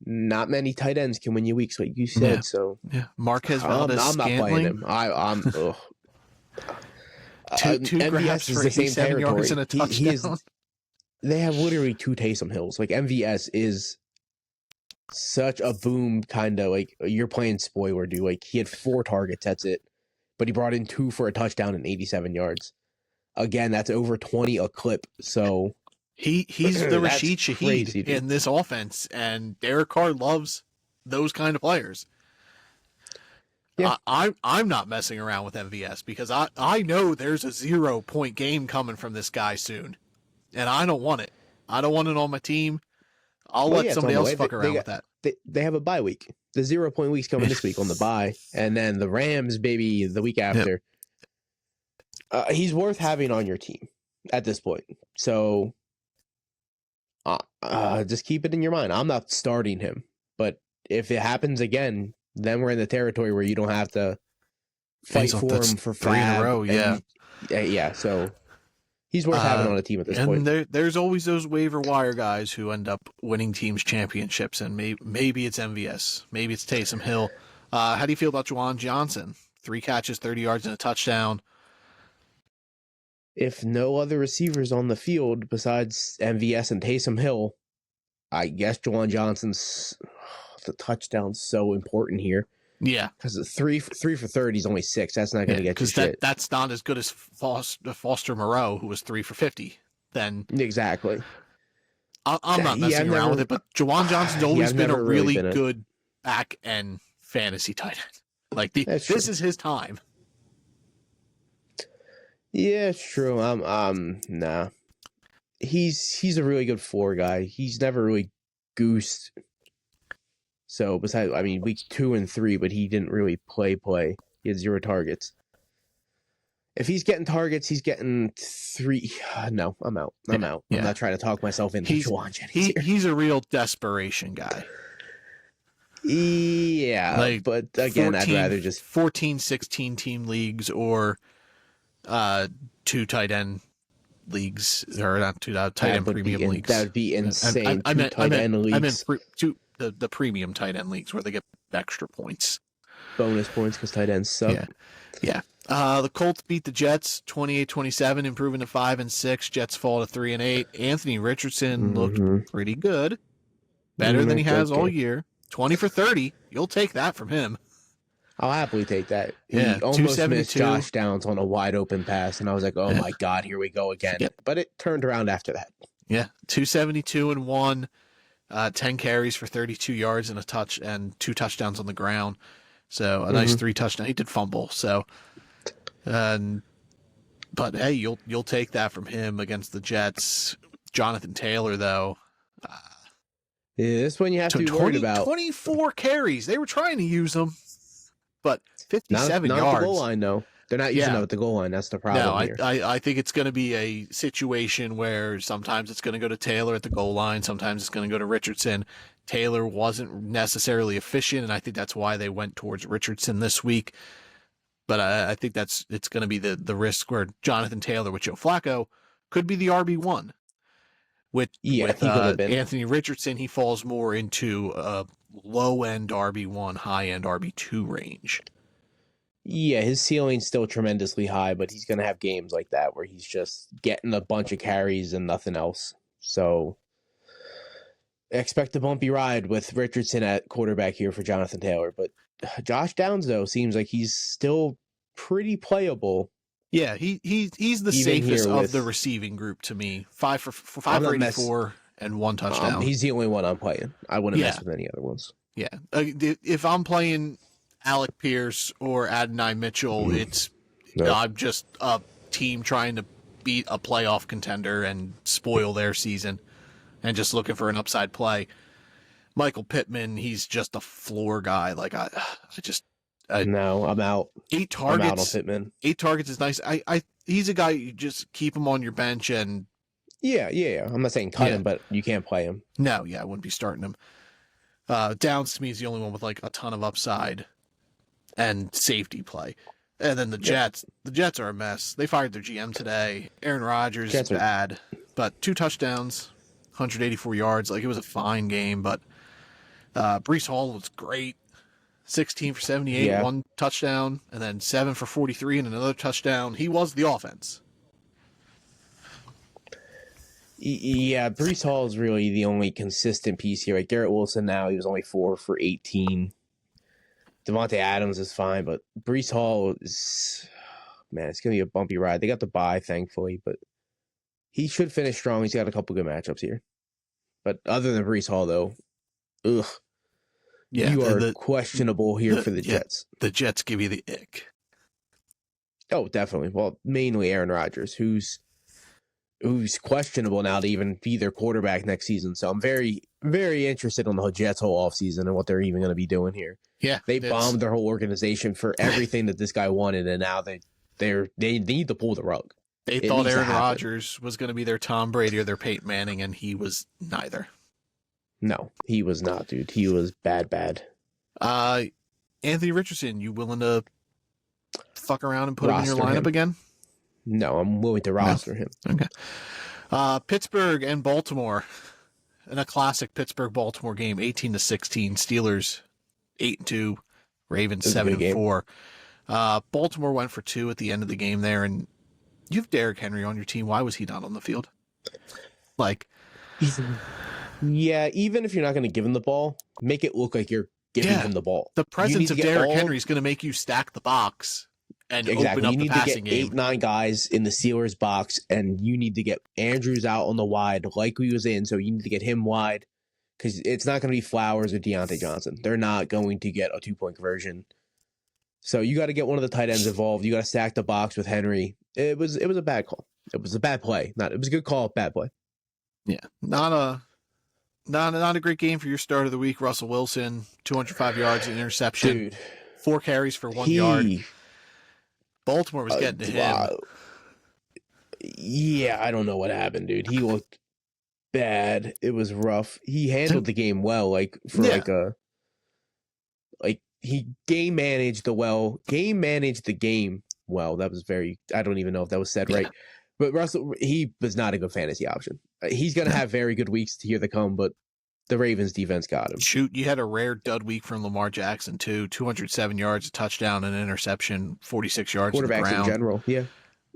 Not many tight ends can win you weeks, like you said. So Marquez Valdez, I'm not playing him. I'm two grabs for 87 yards and a touchdown. They have literally 2 Taysom Hills. Like, MVS is such a boom kind of, like, you're playing spoiler, dude. Like, he had 4 targets, that's it. But he brought in 2 for a touchdown and 87 yards. Again, that's over 20 a clip. So he's the Rashid Shaheed in this offense, and Derek Carr loves those kind of players. Yeah. I'm not messing around with MVS because I know there's a 0-point game coming from this guy soon, and I don't want it. I don't want it on my team. I'll let somebody else fuck around with that. They have a bye week. The 0-point week's coming this week on the bye, and then the Rams, baby, the week after. He's worth having on your team at this point. So just keep it in your mind. I'm not starting him, but if it happens again, then we're in the territory where you don't have to fight for him for 3 in a row. Yeah. So he's worth having on a team at this point. And there's always those waiver wire guys who end up winning teams championships, and maybe it's MVS, maybe it's Taysom Hill. How do you feel about Juwan Johnson? 3 catches, 30 yards, and a touchdown. if no other receivers on the field besides MVS and Taysom Hill, I guess Juwan Johnson's the touchdown's so important here. Yeah, because 3 for 30 is only 6. That's not going to get you shit. That's not as good as Foster Moreau, who was 3 for 50. Then exactly. I'm not messing around with it, but Juwan Johnson's always been a really good back end fantasy tight end. Like this is his time. Yeah, it's true. Nah. He's a really good floor guy. He's never really goosed. So besides, I mean, week 2 and 3, but he didn't really play. He had 0 targets. If he's getting targets, he's getting 3. No, I'm out. I'm out. I'm not trying to talk myself into Juwan Jennings. He's a real desperation guy. Yeah, but again, I'd rather just 14, 16 team leagues or 2 tight end leagues, or not 2 tight end premium leagues. That would be insane. I meant tight end leagues. The premium tight end leagues where they get extra points, bonus points because tight ends suck. Yeah. The Colts beat the Jets 28-27, improving to 5-6. Jets fall to 3-8. Anthony Richardson looked pretty good, better than he has all year. 20 for 30. You'll take that from him. I'll happily take that. He Yeah, almost missed Josh Downs on a wide open pass, and I was like, oh my God, here we go again. Yep. But it turned around after that. Yeah, 272 and 1, 10 carries for 32 yards and a touch and 2 touchdowns on the ground. So a nice 3 touchdown. He did fumble. So, but hey, you'll take that from him against the Jets. Jonathan Taylor, though. Yeah, this one you have to be worried about. 24 carries. They were trying to use him, but 57 not yards. At the goal line, though. They're not using them at the goal line. That's the problem here. I think it's going to be a situation where sometimes it's going to go to Taylor at the goal line. Sometimes it's going to go to Richardson. Taylor wasn't necessarily efficient, and I think that's why they went towards Richardson this week. But I think it's going to be the risk where Jonathan Taylor with Joe Flacco could be the RB1. With Anthony Richardson, he falls more into a low-end RB1, high-end RB2 range. Yeah, his ceiling's still tremendously high, but he's going to have games like that where he's just getting a bunch of carries and nothing else. So expect a bumpy ride with Richardson at quarterback here for Jonathan Taylor. But Josh Downs, though, seems like he's still pretty playable. Yeah, he's the safest of the receiving group to me. 5 for 84 and 1 touchdown. He's the only one I'm playing. I wouldn't mess with any other ones. Yeah, if I'm playing Alec Pierce or Adonai Mitchell, I'm just a team trying to beat a playoff contender and spoil their season, and just looking for an upside play. Michael Pittman, he's just a floor guy. Like no, I'm out. 8 targets. I'm out on Pittman. 8 targets is nice. He's a guy you just keep him on your bench and. Yeah. I'm not saying cut him, but you can't play him. No, I wouldn't be starting him. Downs to me is the only one with like a ton of upside and safety play. And then the Jets are a mess. They fired their GM today. Aaron Rodgers is bad, but 2 touchdowns, 184 yards. Like, it was a fine game, but Breece Hall was great. 16 for 78, 1 touchdown, and then 7 for 43 and another touchdown. He was the offense. Yeah, Breece Hall is really the only consistent piece here. Like Garrett Wilson now, he was only 4 for 18. Devontae Adams is fine, but Breece Hall is, man, it's going to be a bumpy ride. They got the bye, thankfully, but he should finish strong. He's got a couple good matchups here. But other than Breece Hall, though, ugh. Yeah, you are questionable here for the Jets. The Jets give you the ick. Oh, definitely. Well, mainly Aaron Rodgers, who's questionable now to even be their quarterback next season. So I'm very, very interested on the Jets' whole offseason and what they're even going to be doing here. Yeah, they bombed their whole organization for everything that this guy wanted, and now they need to pull the rug. They thought Aaron Rodgers was going to be their Tom Brady or their Peyton Manning, and he was neither. No, he was not, dude. He was bad. Anthony Richardson, you willing to fuck around and put him in your lineup again? No, I'm willing to roster him. Okay. Pittsburgh and Baltimore in a classic Pittsburgh-Baltimore game, 18-16. Steelers 8-2, Ravens 7-4. Baltimore went for 2 at the end of the game there, and You have Derrick Henry on your team. Why was he not on the field? Like, yeah, even if you're not going to give him the ball, make it look like you're giving him the ball. The presence of Derrick Henry is going to make you stack the box and open up the passing game. You need to get 8-9 guys in the Steelers box, and you need to get Andrews out on the wide like we was in, so you need to get him wide because it's not going to be Flowers or Deontay Johnson. They're not going to get a 2-point conversion. So you got to get one of the tight ends involved. You got to stack the box with Henry. It was a bad call. It was a bad play. It was a good call, bad play. Yeah, not a great game for your start of the week. Russell Wilson, 205 yards, an interception, Dude, 4 carries for 1 yard. Baltimore was getting to him. Yeah, I don't know what happened, dude. He looked bad. It was rough. He handled the game well, he game managed the game well. That was I don't even know if that was said right. But Russell, he was not a good fantasy option. He's going to have very good weeks here to come, but the Ravens defense got him. Shoot, you had a rare dud week from Lamar Jackson, too. 207 yards, a touchdown, and an interception, 46 yards to the ground. Quarterbacks in general, yeah.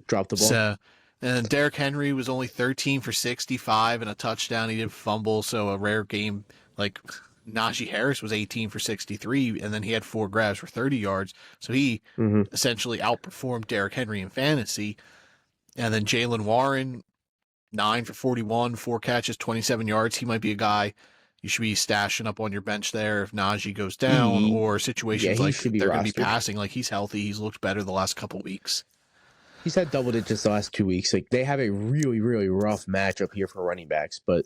Dropped the ball. So, and Derrick Henry was only 13 for 65 and a touchdown. He did fumble, so a rare game. Like, Najee Harris was 18 for 63, and then he had 4 grabs for 30 yards. So he essentially outperformed Derrick Henry in fantasy. And then Jalen Warren, 9 for 41, 4 catches, 27 yards. He might be a guy you should be stashing up on your bench there if Najee goes down, or situations like they're going to be passing. Like, he's healthy. He's looked better the last couple weeks. He's had double digits the last 2 weeks. Like, they have a really, really rough matchup here for running backs, but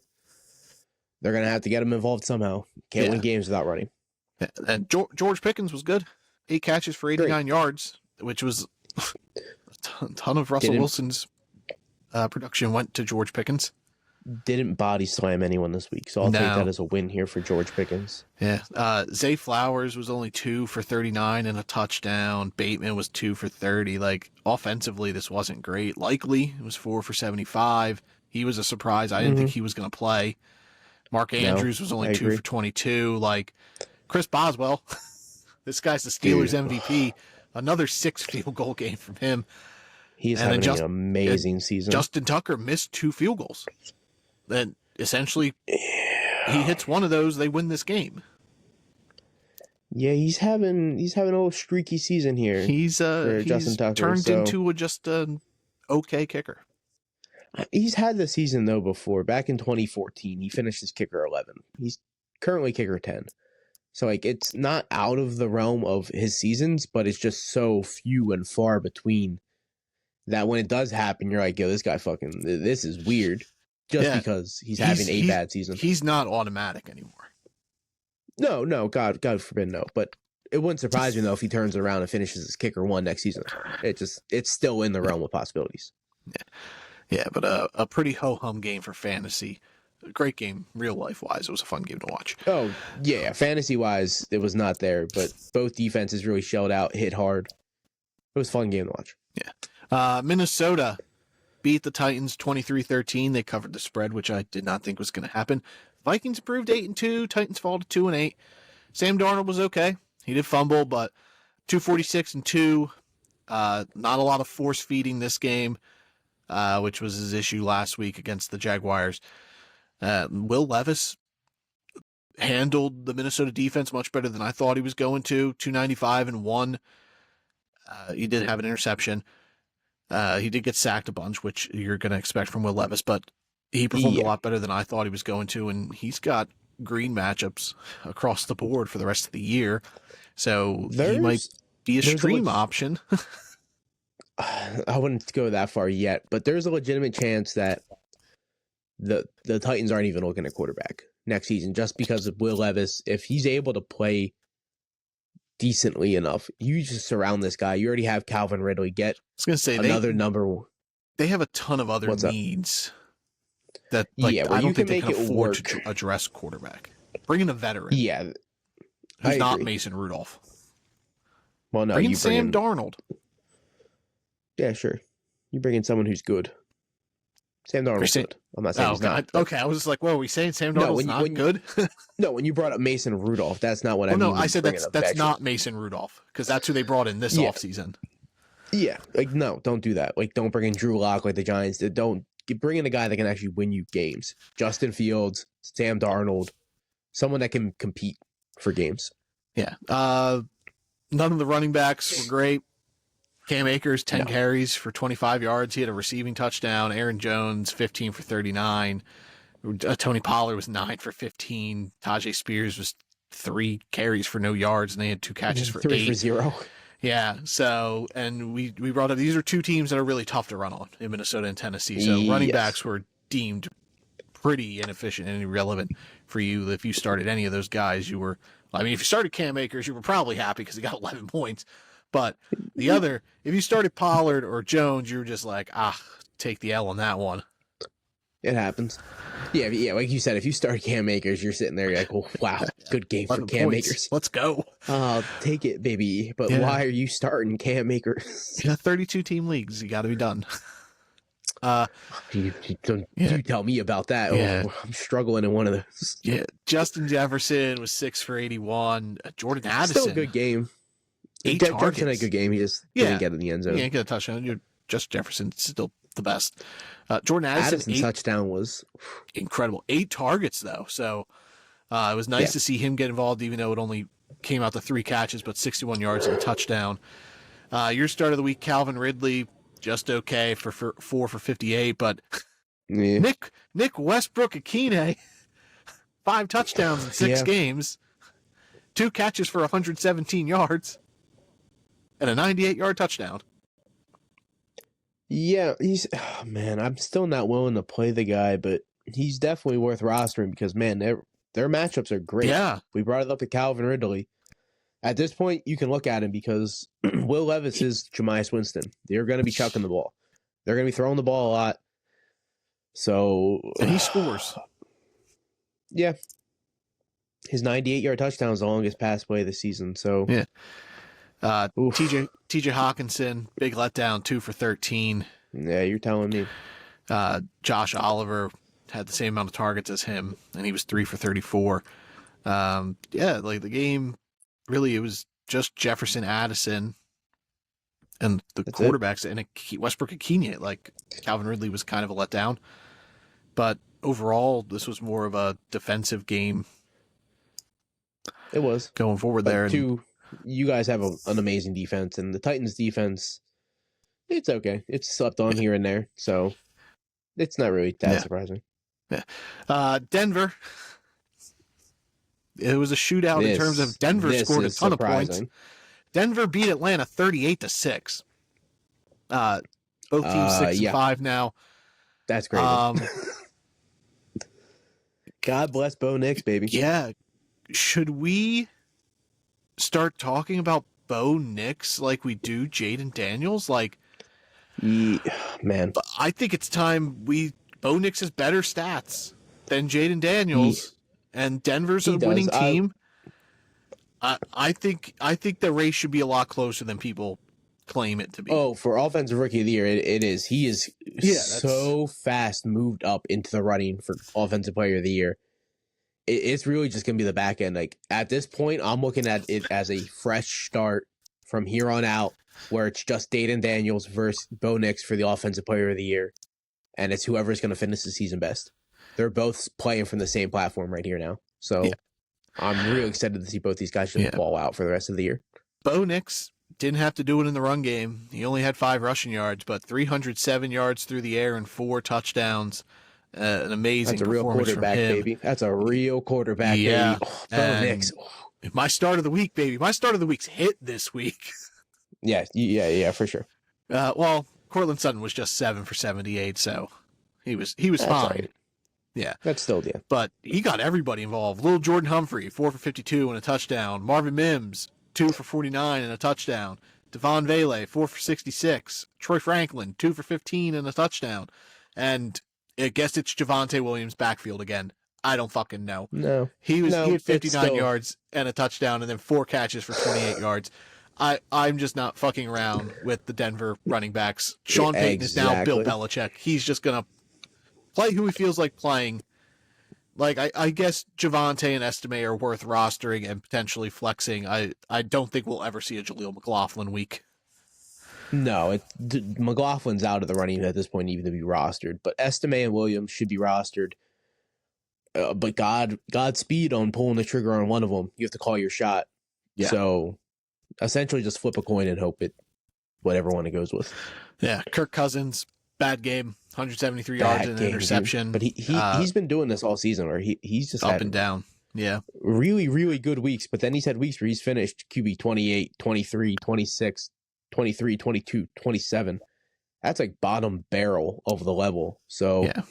they're going to have to get him involved somehow. Can't win games without running. And George Pickens was good. 8 catches for 89 yards, which was a ton of Russell Wilson's production went to George Pickens. Didn't body slam anyone this week, so I'll take that as a win here for George Pickens. Yeah. Zay Flowers was only 2 for 39 and a touchdown. Bateman was 2 for 30. Like, offensively, this wasn't great. Likely was 4 for 75. He was a surprise. I didn't think he was going to play. Mark Andrews was only 2 for 22. Like, Chris Boswell, this guy's the Steelers MVP. Another 6 field goal game from him. He's having an amazing season. Justin Tucker missed 2 field goals. Then essentially, he hits one of those, they win this game. Yeah, he's having a little streaky season here. He's Justin Tucker, turned into just an okay kicker. He's had the season though before. Back in 2014, he finished as kicker 11. He's currently kicker 10. So, like, it's not out of the realm of his seasons, but it's just so few and far between that when it does happen, you're like, yo, this guy this is weird. Just because he's having a bad season. He's not automatic anymore. No, God forbid no. But it wouldn't surprise me, though, if he turns it around and finishes as kicker 1 next season. It's still in the realm of possibilities. Yeah, but a pretty ho-hum game for fantasy. A great game, real life-wise. It was a fun game to watch. Oh, yeah. Fantasy-wise, it was not there, but both defenses really shelled out, hit hard. It was a fun game to watch. Yeah. Minnesota beat the Titans 23-13. They covered the spread, which I did not think was going to happen. Vikings improved 8-2. Titans fall to 2-8. Sam Darnold was okay. He did fumble, but 246-2. Not a lot of force feeding this game, which was his issue last week against the Jaguars. Will Levis handled the Minnesota defense much better than I thought he was going to. 295-1. He did have an interception. He did get sacked a bunch, which you're going to expect from Will Levis, but he performed a lot better than I thought he was going to, and he's got green matchups across the board for the rest of the year, so he might be a stream option. I wouldn't go that far yet, but there's a legitimate chance that the Titans aren't even looking at quarterback next season just because of Will Levis. If he's able to play decently enough, you just surround this guy. You already have Calvin Ridley. Get I was gonna say another number. They have a ton of other needs that I don't think they can afford to address quarterback. Bring in a veteran. Yeah, who's not Mason Rudolph. Well, no, bring in Sam Darnold. Yeah, sure. You bring in someone who's good. Sam Darnold's good. I'm not saying he's not. Okay, I was just like, well, are we saying Sam Darnold's not good? No, when you brought up Mason Rudolph, that's not what I mean. No, I said that's not Mason Rudolph, because that's who they brought in this offseason. Yeah, like no, don't do that. Like don't bring in Drew Lock like the Giants did. Don't bring in a guy that can actually win you games. Justin Fields, Sam Darnold, someone that can compete for games. Yeah. None of the running backs were great. Cam Akers, 10 carries for 25 yards. He had a receiving touchdown. Aaron Jones, 15 for 39. Tony Pollard was 9 for 15. Tajay Spears was 3 carries for no yards, and they had 2 catches for 3 8. for 0. Yeah, so, and we brought up, these are 2 teams that are really tough to run on in Minnesota and Tennessee. So running backs were deemed pretty inefficient and irrelevant for you. If you started any of those guys, you were, I mean, if you started Cam Akers, you were probably happy because he got 11 points. But the other, if you started Pollard or Jones, you were just like, take the L on that one. It happens. Yeah, like you said, if you start Cam Akers, you're sitting there, you're like, oh, wow, good game for Cam Akers. Let's go. Take it, baby. But why are you starting Cam Akers? Yeah, 32-team leagues. You got to be done. You tell me about that. Yeah. Oh, I'm struggling in one of those. Yeah, Justin Jefferson was 6 for 81. Jordan Addison. Still a good game. 8 targets. Jefferson had a good game. He just didn't get in the end zone. He didn't get a touchdown. You're just Jefferson. Still the best. Jordan Addison's touchdown was incredible. 8 targets, though. So it was nice to see him get involved, even though it only came out to 3 catches, but 61 yards and a touchdown. Your start of the week, Calvin Ridley, just okay for 4 for 58, but Nick Westbrook-Akine, 5 touchdowns in 6 games, 2 catches for 117 yards, and a 98-yard touchdown. Yeah, man, I'm still not willing to play the guy, but he's definitely worth rostering because, man, their matchups are great. Yeah. We brought it up to Calvin Ridley. At this point, you can look at him because Will Levis is Jameis Winston. They're going to be chucking the ball. They're going to be throwing the ball a lot. So, and he scores. Yeah. His 98-yard touchdown is the longest pass play this season. So, yeah. TJ Hawkinson, big letdown, 2 for 13. Yeah, you're telling me. Josh Oliver had the same amount of targets as him, and he was 3 for 34. Like the game, really, it was just Jefferson, Addison, and the quarterbacks, and Westbrook-Akine. Like Calvin Ridley was kind of a letdown, but overall, this was more of a defensive game. It was going forward there. You guys have an amazing defense, and the Titans' defense, it's okay. It's slept on here and there, so it's not really that surprising. Yeah. Denver. It was a shootout in terms of Denver scored a ton of points. Denver beat Atlanta 38-6. Both teams 6-5 now. That's great. God bless Bo Nix, baby. Yeah. Should we start talking about Bo Nix like we do Jaden Daniels? Like, man, I think it's time Bo Nix has better stats than Jaden Daniels, and Denver's a winning team. I think the race should be a lot closer than people claim it to be. Oh, for offensive rookie of the year, it is. He is so fast moved up into the running for offensive player of the year. It's really just going to be the back end. Like at this point, I'm looking at it as a fresh start from here on out, where it's just Jaden Daniels versus Bo Nix for the offensive player of the year, and it's whoever's going to finish the season best. They're both playing from the same platform right here now, so I'm really excited to see both these guys just ball out for the rest of the year. Bo Nix didn't have to do it in the run game. He only had 5 rushing yards, but 307 yards through the air and 4 touchdowns. An amazing performance from him. That's a real quarterback, baby. That's a real quarterback, baby. Bo Nix. My start of the week, baby. My start of the week's hit this week. Yeah, for sure. Well, Cortland Sutton was just 7 for 78, so he was fine. Right. Yeah. That's still, But he got everybody involved. Little Jordan Humphrey, 4 for 52 and a touchdown. Marvin Mims, 2 for 49 and a touchdown. Devon Vele, 4 for 66. Troy Franklin, 2 for 15 and a touchdown. And I guess it's Javonte Williams' backfield again. I don't fucking know. No. He had 59 yards and a touchdown and then 4 catches for 28 yards. I'm just not fucking around with the Denver running backs. Sean Payton is now Bill Belichick. He's just going to play who he feels like playing. Like, I guess Javonte and Estime are worth rostering and potentially flexing. I don't think we'll ever see a Jaleel McLaughlin week. No, McLaughlin's out of the running at this point, even to be rostered. But Estime and Williams should be rostered. But Godspeed on pulling the trigger on one of them. You have to call your shot. Yeah. So essentially, just flip a coin and hope it whatever one it goes with. Yeah, Kirk Cousins, bad game, 173 yards and an interception. Dude. But he's been doing this all season, where he's just up and down. Yeah, really, really good weeks. But then he's had weeks where he's finished QB 28, 23, 26, 23, 22, 27. That's like bottom barrel of the level. So yeah.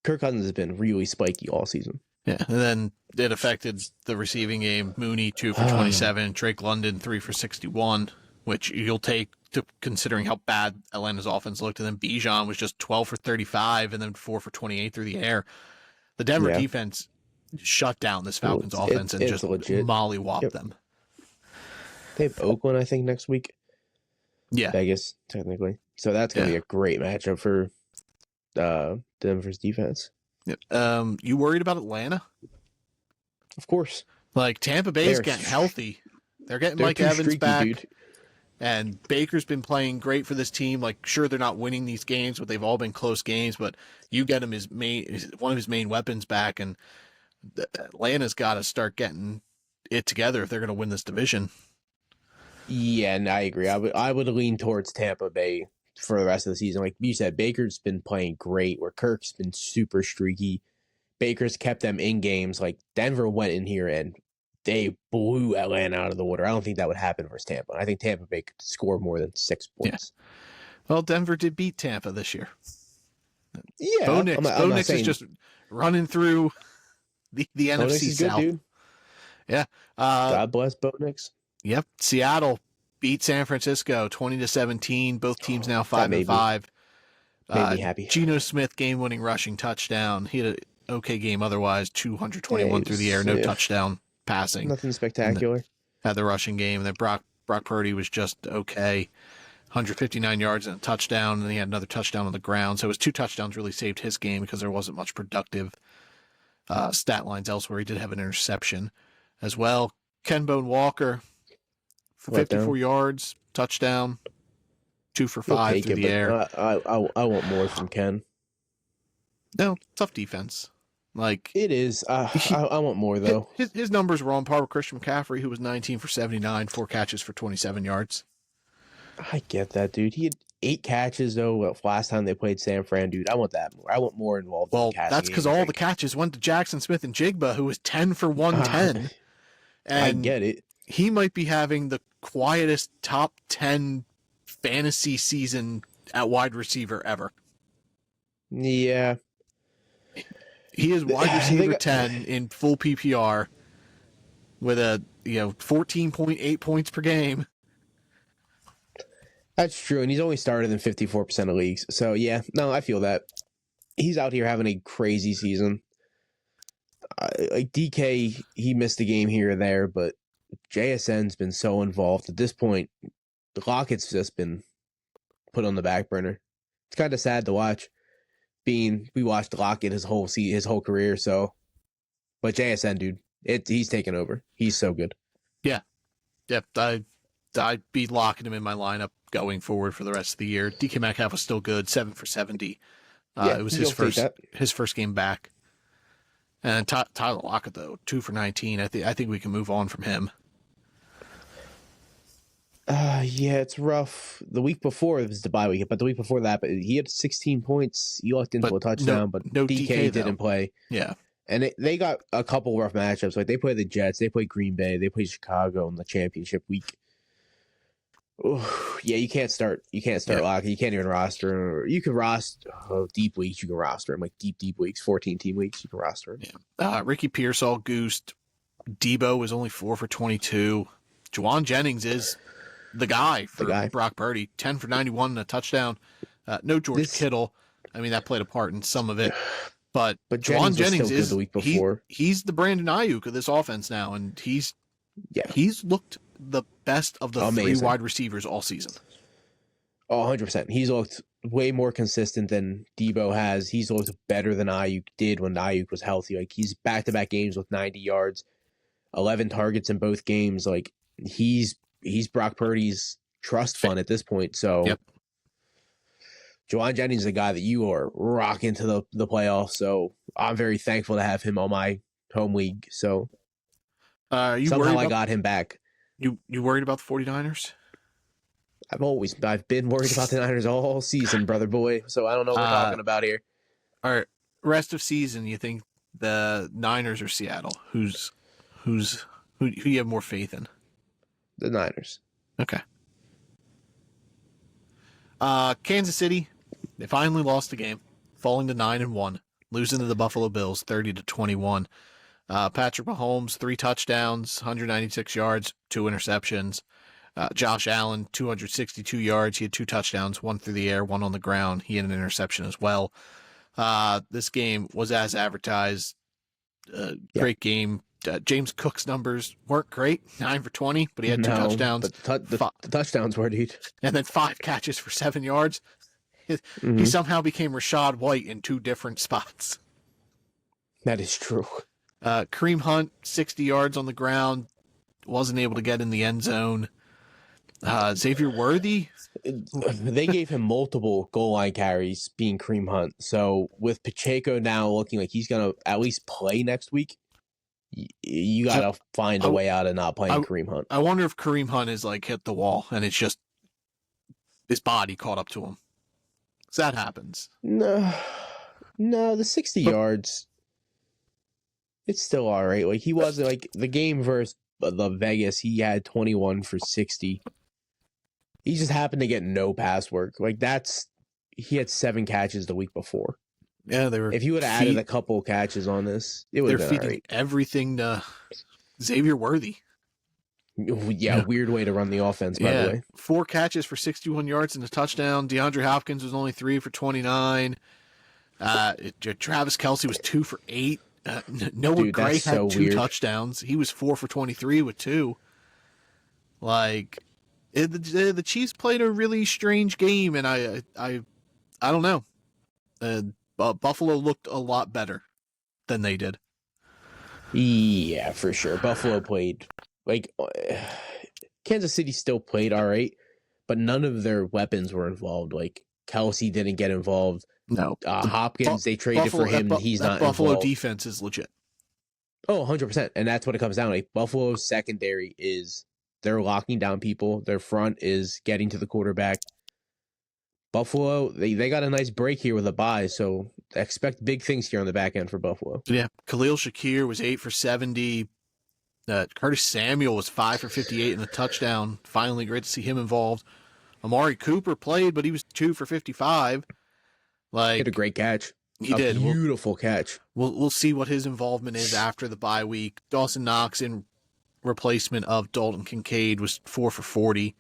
Kirk Cousins has been really spiky all season. Yeah, and then it affected the receiving game. Mooney 2 for 27, Drake London 3 for 61, which you'll take to considering how bad Atlanta's offense looked. And then Bijan was just 12 for 35 and then 4 for 28 through the air. The Denver defense shut down this Falcons offense and just mollywopped them. They have Oakland, I think, next week. Yeah. Vegas, technically. So that's going to be a great matchup for Denver's defense. You worried about Atlanta? Of course. Like, Tampa Bay's getting healthy. They're getting Mike Evans streaky, back. Dude. And Baker's been playing great for this team. Like, sure, they're not winning these games, but they've all been close games. But you get him one of his main weapons back, and Atlanta's got to start getting it together if they're going to win this division. Yeah, and I agree. I would lean towards Tampa Bay for the rest of the season. Like you said, Baker's been playing great, where Kirk's been super streaky. Baker's kept them in games. Like, Denver went in here and they blew Atlanta out of the water. I don't think that would happen versus Tampa. I think Tampa Bay could score more than 6 points. Yeah. Well, Denver did beat Tampa this year. Yeah. Bo Nix is just running through the NFC South. Good, dude. Yeah. God bless Bo Nix. Yep. Seattle beat San Francisco 20-17. Both teams now 5-5. Made me happy. Geno Smith game-winning rushing touchdown. He had an okay game otherwise. 221 through the air, no touchdown passing. Nothing spectacular. Had the rushing game, and then Brock Purdy was just okay. 159 yards and a touchdown, and then he had another touchdown on the ground. So his 2 touchdowns really saved his game because there wasn't much productive stat lines elsewhere. He did have an interception as well. Kenbone Walker for 54 yards, touchdown, 2 for 5 through the air. I want more from Ken. No, tough defense. Like, it is. I want more, though. His numbers were on par with Christian McCaffrey, who was 19 for 79, 4 catches for 27 yards. I get that, dude. He had 8 catches, though, last time they played San Fran, dude. I want that more. I want more involved. Well, that's because all the catches went to Jackson Smith and Jigba, who was 10 for 110. And I get it. He might be having the quietest top 10 fantasy season at wide receiver ever. Yeah. He is wide receiver 10 in full PPR with a 14.8 points per game. That's true, and he's only started in 54% of leagues. So yeah, no, I feel that. He's out here having a crazy season. Like DK, he missed a game here or there, but JSN's been so involved. At this point, Lockett's just been put on the back burner. It's kind of sad to watch. We watched Lockett his whole career, so. But JSN, dude, he's taken over. He's so good. Yeah, I'd be locking him in my lineup going forward for the rest of the year. DK Metcalf was still good, 7 for 70. It was his first game back. And Tyler Lockett, though, 2 for 19. I think we can move on from him. Yeah, it's rough. The week before, it was the bye week, but the week before that, but he had 16 points. He lucked into a touchdown, but no DK didn't play. Yeah. And they got a couple rough matchups. Like, they played the Jets, they played Green Bay, they played Chicago in the championship week. Ooh, yeah, you can't start Lockett. You can't even roster. You can roster deep leagues. You can roster him, like deep leagues, 14-team leagues. You can roster him. Yeah. Ricky Pearsall goosed. Debo was only 4 for 22. Juwan Jennings is the guy for Brock Purdy. 10 for 91 and a touchdown. No George Kittle. I mean, that played a part in some of it. But Juwan Jennings is the week before. He's the Brandon Ayuk of this offense now, and he's looked the best of the 3 wide receivers all season. Oh, 100%. He's looked way more consistent than Debo has. He's looked better than Ayuk did when Ayuk was healthy. Like, he's back-to-back games with 90 yards, 11 targets in both games. Like, he's Brock Purdy's trust fund at this point. So Yep. Juwan Jennings is a guy that you are rocking to the playoffs. So I'm very thankful to have him on my home league. So You somehow worried I about got him back. you worried about the 49ers? I've been worried about the Niners all season, brother boy. So I don't know what we're talking about here. All right, rest of season, you think the Niners or Seattle? Who you have more faith in? The Niners. Okay. Kansas City, they finally lost the game, falling to 9-1, losing to the Buffalo Bills 30-21. Patrick Mahomes, 3 touchdowns, 196 yards, 2 interceptions. Josh Allen, 262 yards. He had 2 touchdowns, 1 through the air, 1 on the ground. He had an interception as well. This game was as advertised. Great game. James Cook's numbers weren't great, 9 for 20, but he had 2 touchdowns. But the touchdowns were, dude. And then 5 catches for 7 yards. He somehow became Rashad White in 2 different spots. That is true. Kareem Hunt, 60 yards on the ground, wasn't able to get in the end zone. Xavier Worthy, they gave him multiple goal line carries being Kareem Hunt. So with Pacheco now looking like he's going to at least play next week, you got to find a way out of not playing Kareem Hunt. I wonder if Kareem Hunt is like hit the wall and it's just his body caught up to him. So that happens. No, the 60 yards, it's still all right. Like he wasn't like the game versus the Vegas, he had 21 for 60. He just happened to get no pass work. Like he had 7 catches the week before. Yeah, they were. If you would have added a couple catches on this, it would have been feeding all right. Everything to Xavier Worthy. Yeah, weird way to run the offense, by the way. 4 catches for 61 yards and a touchdown. DeAndre Hopkins was only 3 for 29. Travis Kelce was 2 for 8. Noah Gray had 2 touchdowns. He was 4 for 23 with 2. Like, the Chiefs played a really strange game, and I don't know. Buffalo looked a lot better than they did. Yeah, for sure. Buffalo played like Kansas City still played all right, but none of their weapons were involved. Like Kelce didn't get involved. No, Hopkins they traded Buffalo, for him. He's not Buffalo involved. defense is legit. Oh, 100%. And that's what it comes down to. Like, Buffalo's secondary is they're locking down people. Their front is getting to the quarterback. Buffalo, they got a nice break here with a bye, so expect big things here on the back end for Buffalo. Yeah, Khalil Shakir was 8 for 70. Curtis Samuel was 5 for 58 in the touchdown. Finally, great to see him involved. Amari Cooper played, but he was 2 for 55. Like, he had a great catch. He did. Beautiful catch. We'll see what his involvement is after the bye week. Dawson Knox in replacement of Dalton Kincaid was 4 for 40.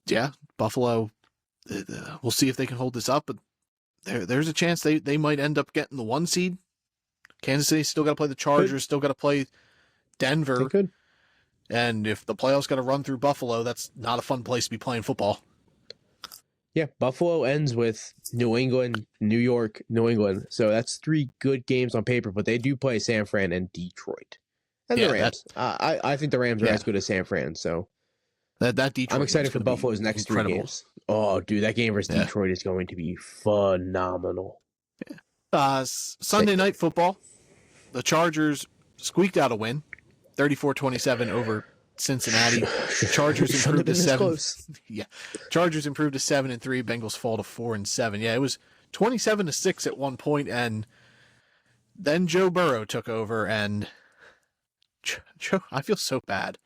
Yeah, Buffalo. We'll see if they can hold this up, but there's a chance they might end up getting the 1 seed. Kansas City still got to play the Chargers, still got to play Denver. They could. And if the playoffs got to run through Buffalo, that's not a fun place to be playing football. Yeah, Buffalo ends with New England, New York, New England. So that's 3 good games on paper, but they do play San Fran and Detroit. And the Rams. I think the Rams are as good as San Fran, so that Detroit. I'm excited for Buffalo's next incredible. 3 games. Oh, dude, that game versus Detroit is going to be phenomenal. Sunday night football. The Chargers squeaked out a win, 34-27 over Cincinnati. Chargers improved to 7. Yeah, Chargers improved to 7-3. Bengals fall to 4-7. Yeah, it was 27-6 at one point, and then Joe Burrow took over, and I feel so bad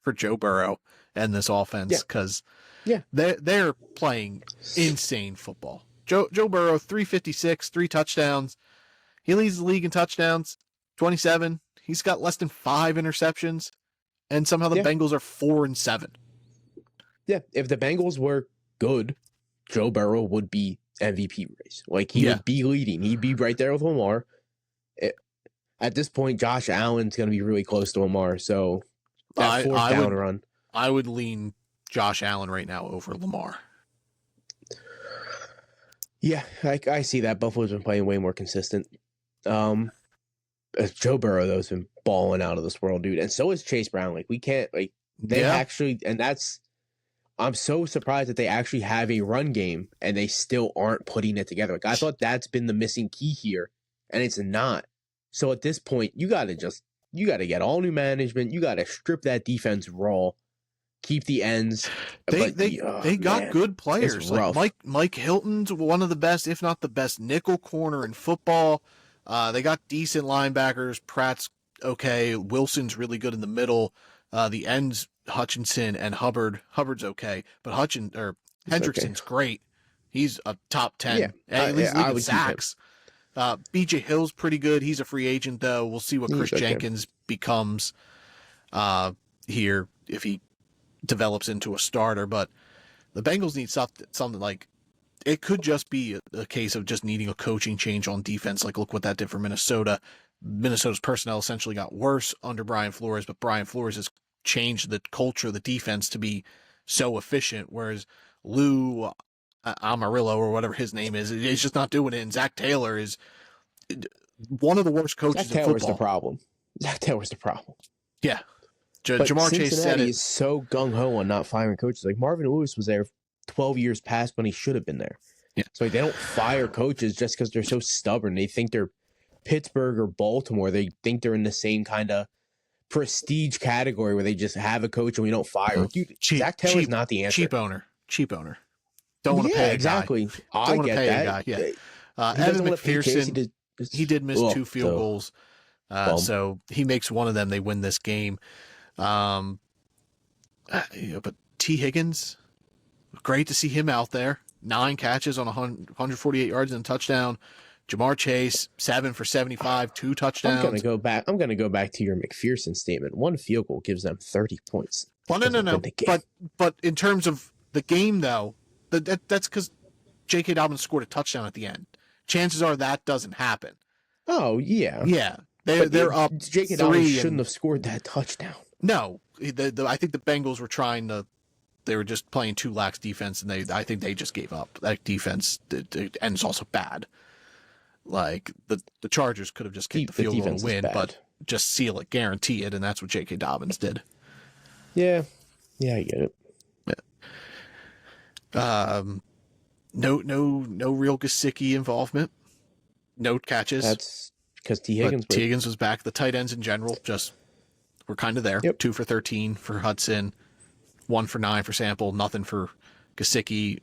for Joe Burrow and this offense because they're playing insane football. Joe Burrow, 356, 3 touchdowns. He leads the league in touchdowns, 27. He's got less than 5 interceptions, and somehow the Bengals are 4-7. Yeah, if the Bengals were good, Joe Burrow would be MVP race. Like, he would be leading. He'd be right there with Lamar. At this point, Josh Allen's going to be really close to Lamar, so that fourth down run. I would lean Josh Allen right now over Lamar. Yeah, I see that. Buffalo's been playing way more consistent. Joe Burrow, though, has been balling out of this world, dude. And so is Chase Brown. Like, we can't, like, They Yeah. actually, and that's, I'm so surprised that they actually have a run game and they still aren't putting it together. Like I thought that's been the missing key here, and it's not. So at this point, you got to get all new management. You got to strip that defense raw, keep the ends. They got good players. It's Like rough. Mike Hilton's one of the best, if not the best, nickel corner in football. They got decent linebackers. Pratt's okay. Wilson's really good in the middle. The ends, Hutchinson and Hubbard. Hubbard's okay, but Hendrickson's great. He's a top 10. Yeah, At least league I in would keep him. sacks. BJ Hill's pretty good. He's a free agent though. We'll see what Chris okay. Jenkins becomes here if he develops into a starter. But the Bengals need something like, it could just be a case of just needing a coaching change on defense. Like, look what that did for Minnesota. Minnesota's personnel essentially got worse under Brian Flores, but Brian Flores has changed the culture of the defense to be so efficient, whereas Lou Amarillo, or whatever his name is just not doing it. And Zach Taylor is one of the worst coaches in football. Zach Taylor's the problem. Yeah. But Jamar Chase said it. Is so gung-ho on not firing coaches. Like Marvin Lewis was there 12 years past when he should have been there. Yeah. So they don't fire coaches just because they're so stubborn. They think they're Pittsburgh or Baltimore. They think they're in the same kind of prestige category where they just have a coach and we don't fire. Dude, Zach Taylor's not the answer. Cheap owner. Don't want to pay exactly. I get that. Yeah. Evan McPherson, he did miss 2 field goals. So he makes one of them. They win this game. But T. Higgins, great to see him out there. 9 catches on 148 yards and a touchdown. Jamar Chase, 7 for 75, 2 touchdowns. I'm gonna go back to your McPherson statement. 1 field goal gives them 30 points. Well, no. But in terms of the game, though, that's because J.K. Dobbins scored a touchdown at the end. Chances are that doesn't happen. Oh yeah, yeah. They're up. J.K. Dobbins shouldn't have scored that touchdown. No, I think the Bengals were trying to. They were just playing too lax defense, and I think they just gave up. That defense, and it's also bad. Like the Chargers could have just kicked the field goal and win, but just seal it, guarantee it, and that's what J.K. Dobbins did. Yeah, I get it. Yeah. No real Gesicki involvement. No catches. That's because T. Higgins was back. The tight ends in general just were kind of there. Yep. 2 for 13 for Hudson, 1 for 9 for Sample, nothing for Gesicki.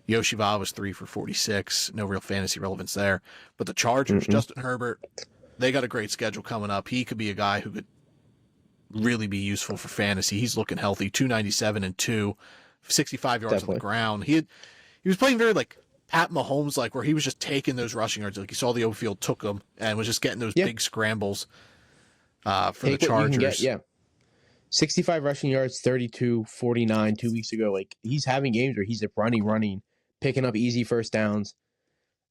Yoshiva was 3 for 46. No real fantasy relevance there. But the Chargers, Justin Herbert, they got a great schedule coming up. He could be a guy who could really be useful for fantasy. He's looking healthy. 297 and 2, 65 yards on the ground. He was playing very like Pat Mahomes, like where he was just taking those rushing yards. Like he saw the open field, took them, and was just getting those big scrambles for the Chargers. 65 rushing yards, 32, 49 2 weeks ago. Like he's having games where he's running, picking up easy first downs.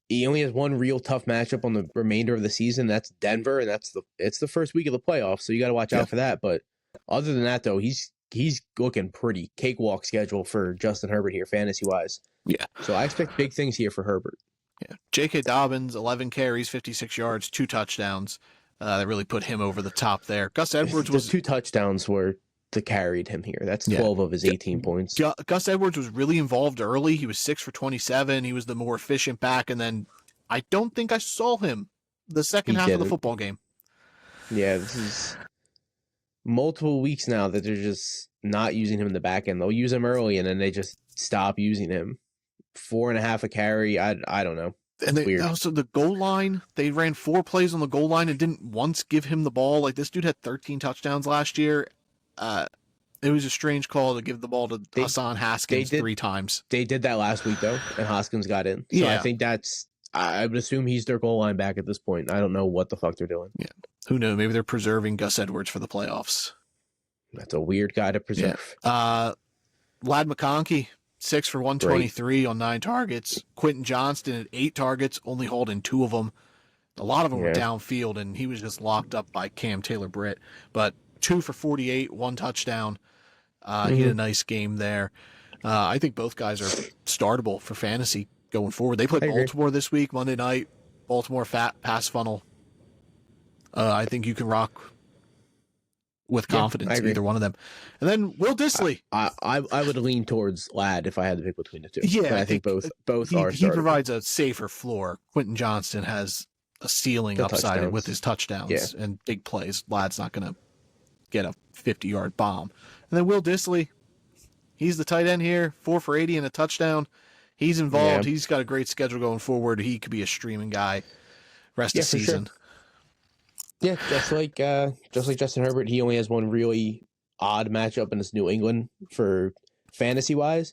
He only has one real tough matchup on the remainder of the season. That's Denver, and it's the first week of the playoffs, so you got to watch out for that. But other than that, though, he's looking pretty cakewalk schedule for Justin Herbert here, fantasy wise. Yeah. So I expect big things here for Herbert. Yeah. J.K. Dobbins, 11 carries, 56 yards, 2 touchdowns. That really put him over the top there. Gus Edwards was 2 touchdowns were that carried him here. That's 12 of his 18 points. Gus Edwards was really involved early. He was 6 for 27. He was the more efficient back, and then I don't think I saw him the second half of the football game. Yeah, this is multiple weeks now that they're just not using him in the back end. They'll use him early, and then they just stop using him. 4.5 a carry. I don't know. And also the goal line, they ran 4 plays on the goal line and didn't once give him the ball. Like this dude had 13 touchdowns last year. It was a strange call to give the ball to Hassan Haskins 3 times. They did that last week though, and Haskins got in. So I think I would assume he's their goal line back at this point. I don't know what the fuck they're doing. Yeah. Who knows? Maybe they're preserving Gus Edwards for the playoffs. That's a weird guy to preserve. Yeah. Lad McConkey, 6 for 123 on 9 targets. Quentin Johnston at 8 targets, only holding 2 of them. A lot of them were downfield, and he was just locked up by Cam Taylor-Britt. But 2 for 48, 1 touchdown. He had a nice game there. I think both guys are startable for fantasy going forward. They play Baltimore this week, Monday night. Baltimore fat pass funnel. I think you can rock with Yeah, confidence, I agree. either one of them. And then Will Dissly. I would lean towards Ladd if I had to pick between the two. Yeah, but I think both are he startable. provides a safer floor. Quentin Johnston has a ceiling The upside touchdowns. with his touchdowns and big plays. Ladd's not going to get a 50-yard bomb. And then Will Dissly, he's the tight end here, 4 for 80 and a touchdown. He's involved. Yeah. He's got a great schedule going forward. He could be a streaming guy rest of season. Sure. Yeah, just like Justin Herbert, he only has one really odd matchup, and it's New England for fantasy wise.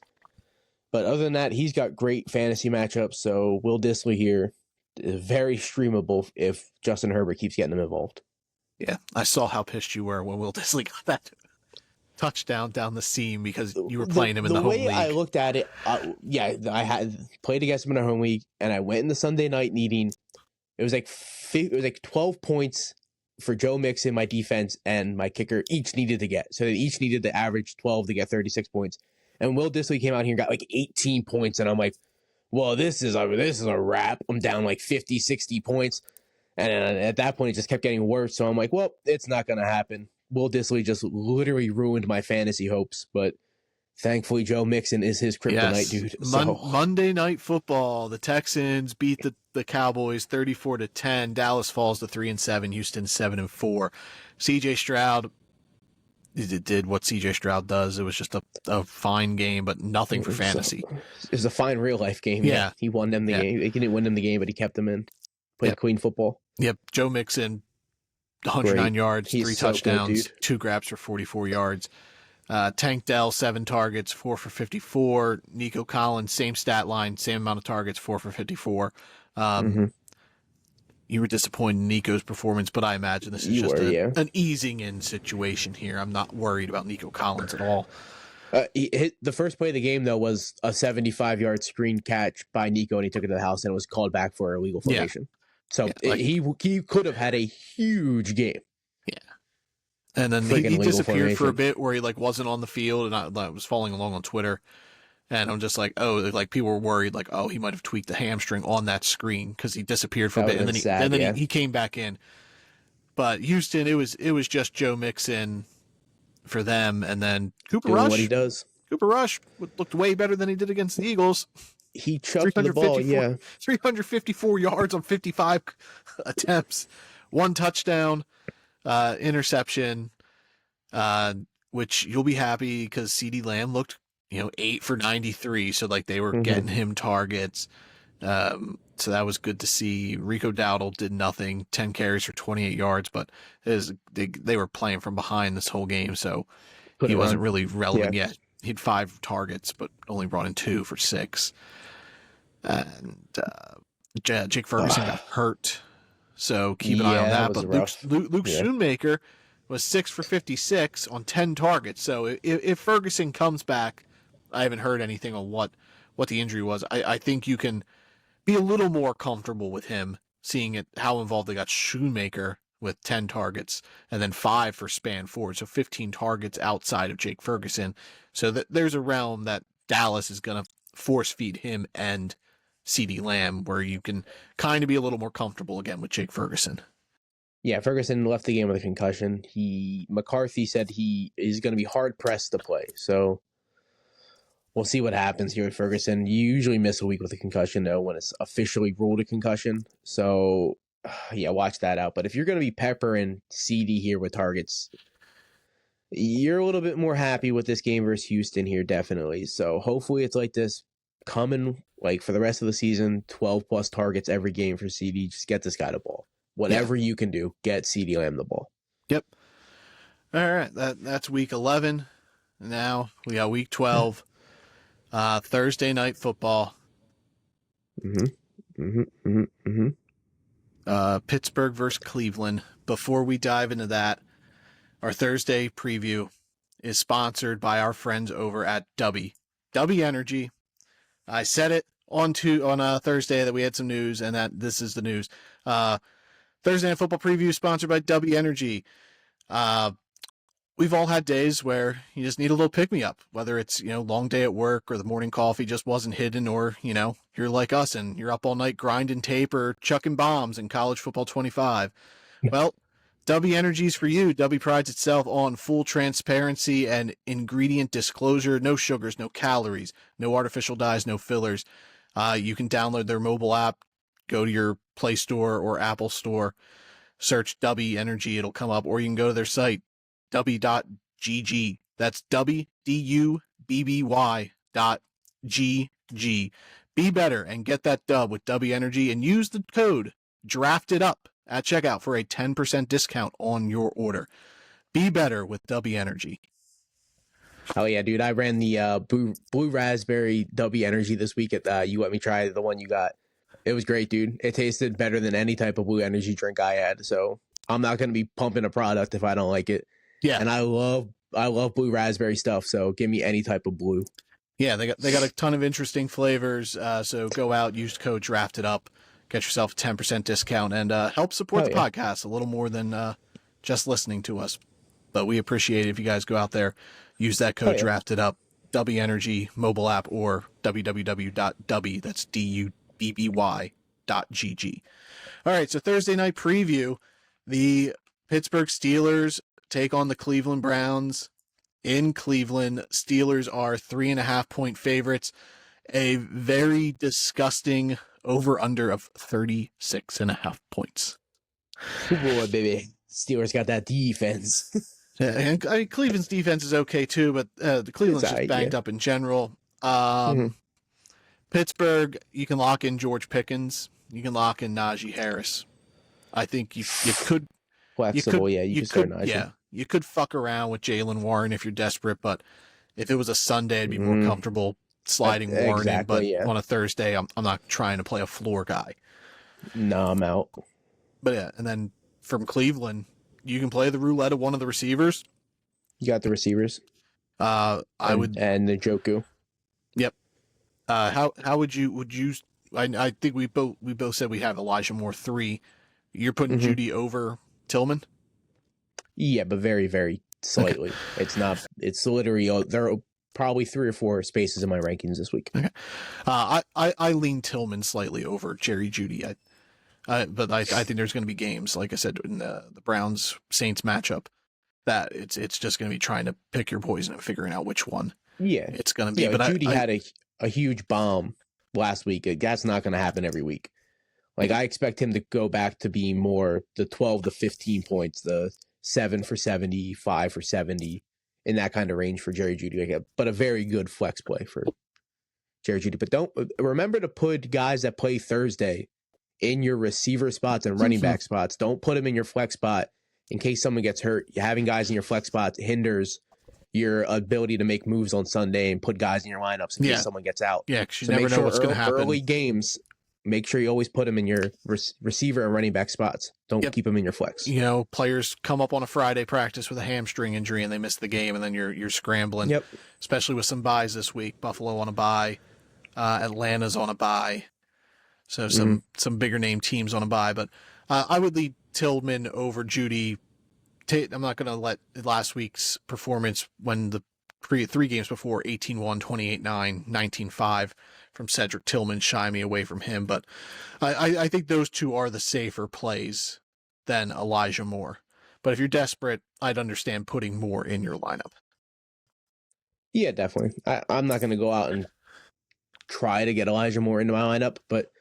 But other than that, he's got great fantasy matchups. So Will Dissly here is very streamable if Justin Herbert keeps getting him involved. Yeah, I saw how pissed you were when Will Dissly got that touchdown down the seam because you were playing him in the home league. The way I looked at it, I had played against him in a home league, and I went in the Sunday night needing. It was like 12 points for Joe Mixon, my defense, and my kicker each needed to get. So they each needed to average 12 to get 36 points. And Will Dissly came out here and got like 18 points, and I'm like, well, this is a wrap. I'm down like 50, 60 points. And at that point, it just kept getting worse. So I'm like, well, it's not going to happen. Will Dissly just literally ruined my fantasy hopes, but thankfully Joe Mixon is his kryptonite, dude. So. Monday Night Football, the Texans beat the Cowboys 34-10. Dallas falls to 3-7. Houston 7-4. CJ Stroud did what CJ Stroud does. It was just a fine game, but nothing for fantasy. It was a fine real life game. Yeah. He won them the game. He didn't win them the game, but he kept them in. Played clean football. Yep. Joe Mixon, 109 yards, He's 3 so touchdowns, good, 2 grabs for 44 yards. Tank Dell, 7 targets, 4 for 54. Nico Collins, same stat line, same amount of targets, 4 for 54. You were disappointed in Nico's performance, but I imagine this is an easing in situation here. I'm not worried about Nico Collins at all. The first play of the game, though, was a 75-yard screen catch by Nico, and he took it to the house, and it was called back for illegal formation. So he could have had a huge game. Yeah. And then he disappeared for a bit where he wasn't on the field, and I was following along on Twitter, and I'm just like, people were worried, he might have tweaked the hamstring on that screen because he disappeared for a bit, and then he came back in. But Houston, it was just Joe Mixon for them, and then Cooper Rush. What he does. Cooper Rush looked way better than he did against the Eagles. He chucked the ball, 354 yards on 55 attempts, 1 touchdown, interception, which you'll be happy because CeeDee Lamb looked, 8 for 93. So they were getting him targets. So that was good to see. Rico Dowdle did nothing, 10 carries for 28 yards, but they were playing from behind this whole game. So he wasn't really relevant yet. He had 5 targets, but only brought in 2 for 6. And Jake Ferguson got hurt, so keep an eye on that. But Luke Schoonmaker was 6 for 56 on 10 targets. So if Ferguson comes back, I haven't heard anything on what the injury was. I think you can be a little more comfortable with him, seeing how involved they got Schoonmaker with 10 targets and then 5 for Span Ford. So 15 targets outside of Jake Ferguson. So there's a realm that Dallas is going to force feed him and CeeDee Lamb, where you can kind of be a little more comfortable again with Jake Ferguson. Yeah, Ferguson left the game with a concussion. McCarthy said he is going to be hard pressed to play. So we'll see what happens here with Ferguson. You usually miss a week with a concussion, though, when it's officially ruled a concussion. So yeah, watch that out. But if you're going to be peppering CD here with targets, you're a little bit more happy with this game versus Houston here, definitely. So hopefully it's like this coming for the rest of the season, 12 plus targets every game for CD. Just get this guy the ball. Whatever you can do, get CeeDee Lamb the ball. Yep. All right, that's week 11. Now we got week 12. Thursday night football. Pittsburgh versus Cleveland. Before we dive into that, our Thursday preview is sponsored by our friends over at W Energy. I said it on Thursday that we had some news, and that this is the news. Thursday night football preview sponsored by W Energy. We've all had days where you just need a little pick-me-up, whether it's, long day at work or the morning coffee just wasn't hidden, or, you're like us and you're up all night grinding tape or chucking bombs in College Football 25. Well, W Energy's for you. W prides itself on full transparency and ingredient disclosure. No sugars, no calories, no artificial dyes, no fillers. You can download their mobile app, go to your Play Store or Apple Store, search W Energy, it'll come up, or you can go to their site, w.gg. That's WDUBBY.GG. Be better and get that dub with W Energy and use the code DRAFTEDUP at checkout for a 10% discount on your order. Be better with W Energy. Oh yeah, dude! I ran the blue raspberry W Energy this week at You Let Me Try the one you got. It was great, dude. It tasted better than any type of blue energy drink I had. So I'm not gonna be pumping a product if I don't like it. Yeah, and I love blue raspberry stuff. So give me any type of blue. Yeah, they got a ton of interesting flavors. So go out, use code DRAFTEDUP, get yourself a 10% discount, and help support the podcast a little more than just listening to us. But we appreciate it if you guys go out there, use that code DRAFTEDUP, W Energy mobile app, or www.w, that's DUBBY.GG. All right, so Thursday night preview, the Pittsburgh Steelers take on the Cleveland Browns in Cleveland. Steelers are 3.5-point favorites. A very disgusting over-under of 36.5 points. Oh boy, baby. Steelers got that defense. And Cleveland's defense is okay too, but the Cleveland's just banged up in general. Pittsburgh, you can lock in George Pickens. You can lock in Najee Harris. I think you could. Flexible, you could start Najee. Yeah, you could fuck around with Jaylen Warren if you're desperate, but if it was a Sunday, I'd be more comfortable sliding Warren in. But on a Thursday, I'm not trying to play a floor guy. No, I'm out. But yeah, and then from Cleveland, you can play the roulette of one of the receivers. You got the receivers. I would, and the Njoku. Yep. How would you? I think we both said we have Elijah Moore 3. You're putting Judy over Tillman. Yeah, but very, very slightly. Okay. It's literally there are probably 3 or 4 spaces in my rankings this week. Okay. I lean Tillman slightly over Jerry Judy. But I think there's going to be games, like I said, in the Browns Saints matchup, that it's just going to be trying to pick your poison and figuring out which one. Yeah, it's going to be. Yeah, but Judy had a huge bomb last week. That's not going to happen every week. Like, I expect him to go back to being more the 12 to 15 points, the 7 for 70, 5 for 70, in that kind of range for Jerry Judy. But a very good flex play for Jerry Judy. But don't remember to put guys that play Thursday in your receiver spots and running back spots. Don't put them in your flex spot in case someone gets hurt. Having guys in your flex spots hinders your ability to make moves on Sunday and put guys in your lineups in case someone gets out. Yeah, because you never know what's going to happen. Early games, make sure you always put them in your receiver and running back spots. Don't keep them in your flex. You know, players come up on a Friday practice with a hamstring injury and they miss the game, and then you're scrambling. Yep. Especially with some buys this week. Buffalo on a bye, Atlanta's on a bye. So some bigger name teams on a bye, but I would lead Tillman over Judy. I'm not going to let last week's performance when the 3 games before 18-1, 28-9, 19-5 from Cedric Tillman shy me away from him. But I think those two are the safer plays than Elijah Moore. But if you're desperate, I'd understand putting Moore in your lineup. Yeah, definitely. I'm not going to go out and try to get Elijah Moore into my lineup, but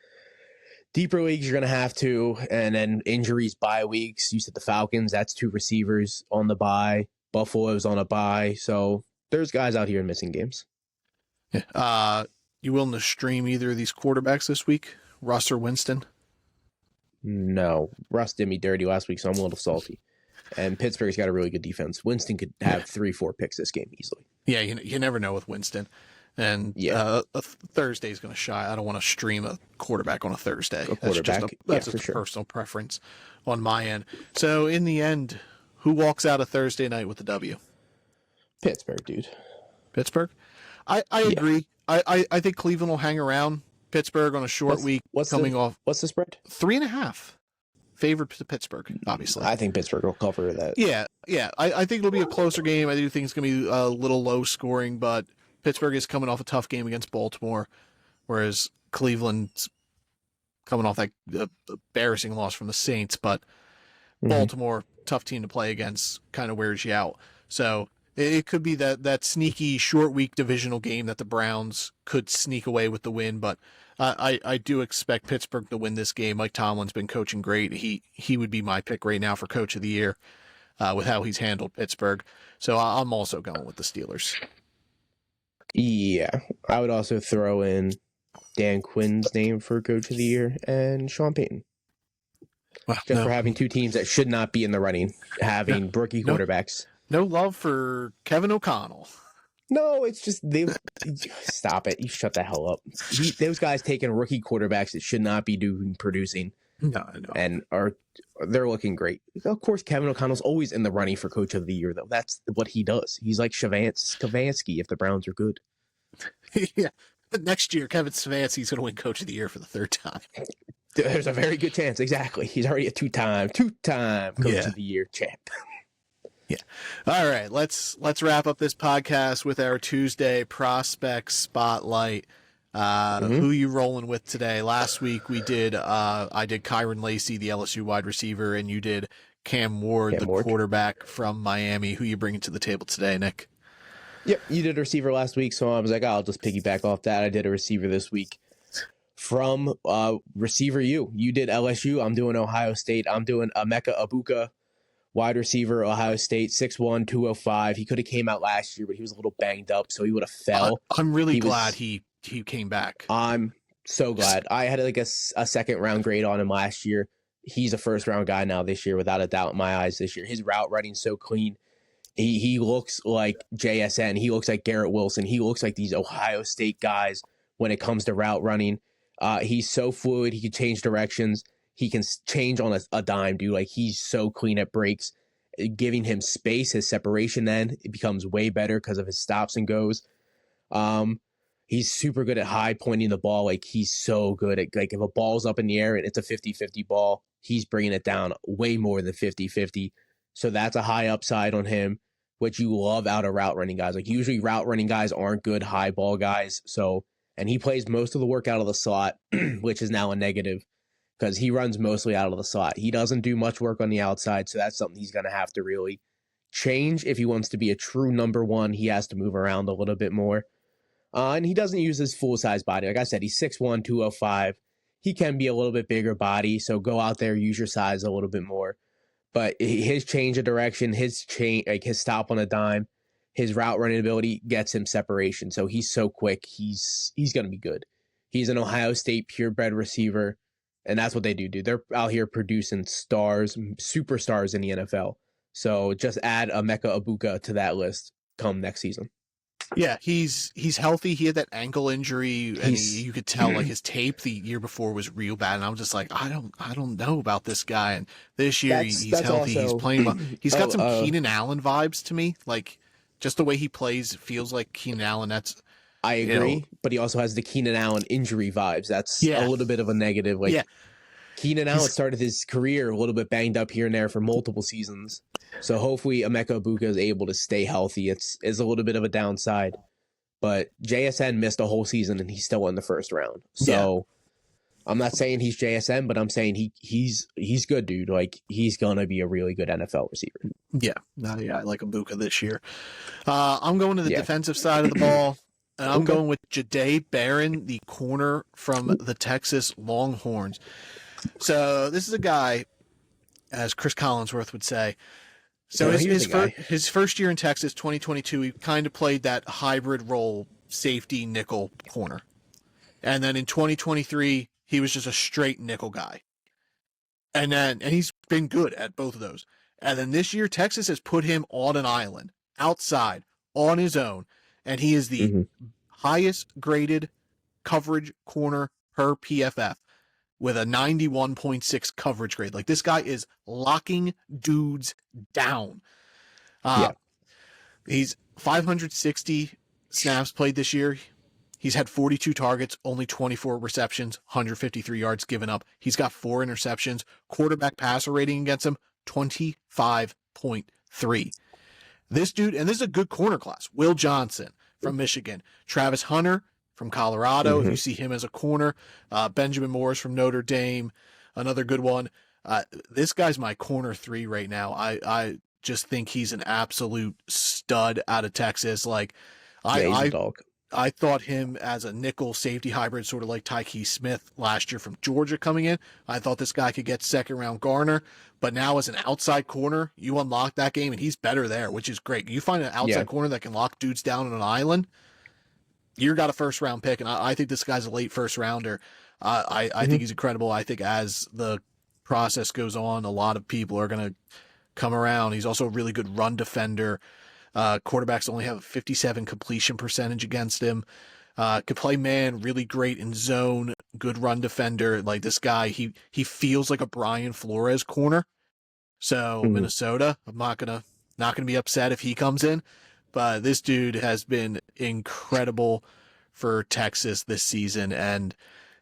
deeper leagues, you're going to have to. And then injuries, bye weeks. You said the Falcons, that's 2 receivers on the bye. Buffalo's on a bye. So there's guys out here missing games. Yeah. You willing to stream either of these quarterbacks this week, Russ or Winston? No. Russ did me dirty last week, so I'm a little salty. And Pittsburgh's got a really good defense. Winston could have 3-4 picks this game easily. Yeah, you never know with Winston. And Thursday's going to shy. I don't want to stream a quarterback on a Thursday. That's just a personal preference on my end. So in the end, who walks out of Thursday night with the W? Pittsburgh, dude. Pittsburgh? I agree. I think Cleveland will hang around. Pittsburgh on a short week coming off. What's the spread? 3.5. Favored to Pittsburgh, obviously. I think Pittsburgh will cover that. Yeah. I think it'll be a closer game. I do think it's going to be a little low scoring, but Pittsburgh is coming off a tough game against Baltimore, whereas Cleveland's coming off that embarrassing loss from the Saints. But Baltimore, tough team to play against kind of wears you out. So it could be that sneaky short week divisional game that the Browns could sneak away with the win, but I do expect Pittsburgh to win this game. Mike Tomlin's been coaching great. He would be my pick right now for Coach of the Year with how he's handled Pittsburgh. So I'm also going with the Steelers. Yeah, I would also throw in Dan Quinn's name for Coach of the Year and Sean Payton. Well, Just for having two teams that should not be in the running, having rookie quarterbacks. No love for Kevin O'Connell. No, it's just they stop it. You shut the hell up. Those guys taking rookie quarterbacks that should not be producing. No. And they're looking great. Of course, Kevin O'Connell's always in the running for Coach of the Year, though. That's what he does. He's like Stefanski if the Browns are good. Yeah. But next year, Kevin Stefanski's going to win Coach of the Year for the third time. There's a very good chance. Exactly. He's already a two-time Coach of the Year champ. Yeah. All right. Let's wrap up this podcast with our Tuesday prospect spotlight. Who you rolling with today? Last week we did I did Kyron Lacey, the LSU wide receiver, and you did Cam Ward, quarterback from Miami. Who you bringing to the table today, Nick? Yep, you did a receiver last week, so I was like, I'll just piggyback off that. I did a receiver this week. From receiver you did LSU. I'm doing Ohio State. I'm doing Emeka Egbuka, wide receiver, Ohio State, 6'1", 205. He could have came out last year, but he was a little banged up, so he would have fell. I'm really glad he came back. I'm so glad. I had like a second round grade on him last year. He's a first round guy now this year, without a doubt in my eyes this year. His route running so clean. He looks like JSN. He looks like Garrett Wilson. He looks like these Ohio State guys when it comes to route running. He's so fluid. He can change directions. He can change on a dime, dude. Like, he's so clean at breaks. Giving him space, his separation then, it becomes way better because of his stops and goes. He's super good at high pointing the ball. Like, he's so good at, like, if a ball's up in the air and it's a 50-50 ball, he's bringing it down way more than 50-50. So that's a high upside on him, which you love out of route running guys. Like, usually route running guys aren't good high ball guys. So, and he plays most of the work out of the slot, which is now a negative because he runs mostly out of the slot. He doesn't do much work on the outside. So that's something he's going to have to really change. If he wants to be a true number one, he has to move around a little bit more. And he doesn't use his full size body. Like I said, he's 6'1", 205. He can be a little bit bigger body. So go out there, use your size a little bit more. But his change of direction, his stop on a dime, his route running ability gets him separation. So he's so quick. He's going to be good. He's an Ohio State purebred receiver, and that's what they do, dude. They're out here producing stars, superstars in the NFL. So just add Emeka Egbuka to that list come next season. Yeah, he's healthy. He had that ankle injury, and you could tell like his tape the year before was real bad. And I was just like, I don't know about this guy. And this year he's healthy. Also, he's playing well. He's got some Keenan Allen vibes to me, like just the way he plays feels like Keenan Allen. I agree, but he also has the Keenan Allen injury vibes. That's a little bit of a negative. Like, Keenan Allen started his career a little bit banged up here and there for multiple seasons. So hopefully Emeka Egbuka is able to stay healthy. It's a little bit of a downside. But JSN missed a whole season and he's still in the first round. So I'm not saying he's JSN, but I'm saying he's good, dude. Like, he's going to be a really good NFL receiver. Yeah. I like Egbuka this year. I'm going to the defensive side of the ball. And I'm going with Jahdae Barron, the corner from the Texas Longhorns. So this is a guy, as Chris Collinsworth would say. So his first year in Texas, 2022, he kind of played that hybrid role, safety, nickel, corner. And then in 2023, he was just a straight nickel guy. And he's been good at both of those. And then this year, Texas has put him on an island, outside, on his own. And he is the highest graded coverage corner per PFF with a 91.6 coverage grade. Like, this guy is locking dudes down. He's 560 snaps played this year. He's had 42 targets, only 24 receptions, 153 yards given up. He's got 4 interceptions. Quarterback passer rating against him, 25.3. This dude, and this is a good corner class. Will Johnson from Michigan. Travis Hunter from Colorado, if you see him as a corner. Benjamin Morris from Notre Dame, another good one. This guy's my corner 3 right now. I just think he's an absolute stud out of Texas. Like, Yeah, he's a I dog. I thought him as a nickel safety hybrid, sort of like Tyke Smith last year from Georgia coming in. I thought this guy could get second round Garner, but now as an outside corner, you unlock that game and he's better there, which is great. You find an outside corner that can lock dudes down on an island, you got a first round pick, and I think this guy's a late first rounder. I think he's incredible. I think as the process goes on, a lot of people are going to come around. He's also a really good run defender. Quarterbacks only have a 57 completion percentage against him. Could play man, really great in zone, good run defender. Like this guy, he feels like a Brian Flores corner. So Minnesota, I'm not gonna be upset if he comes in, but this dude has been incredible for Texas this season, and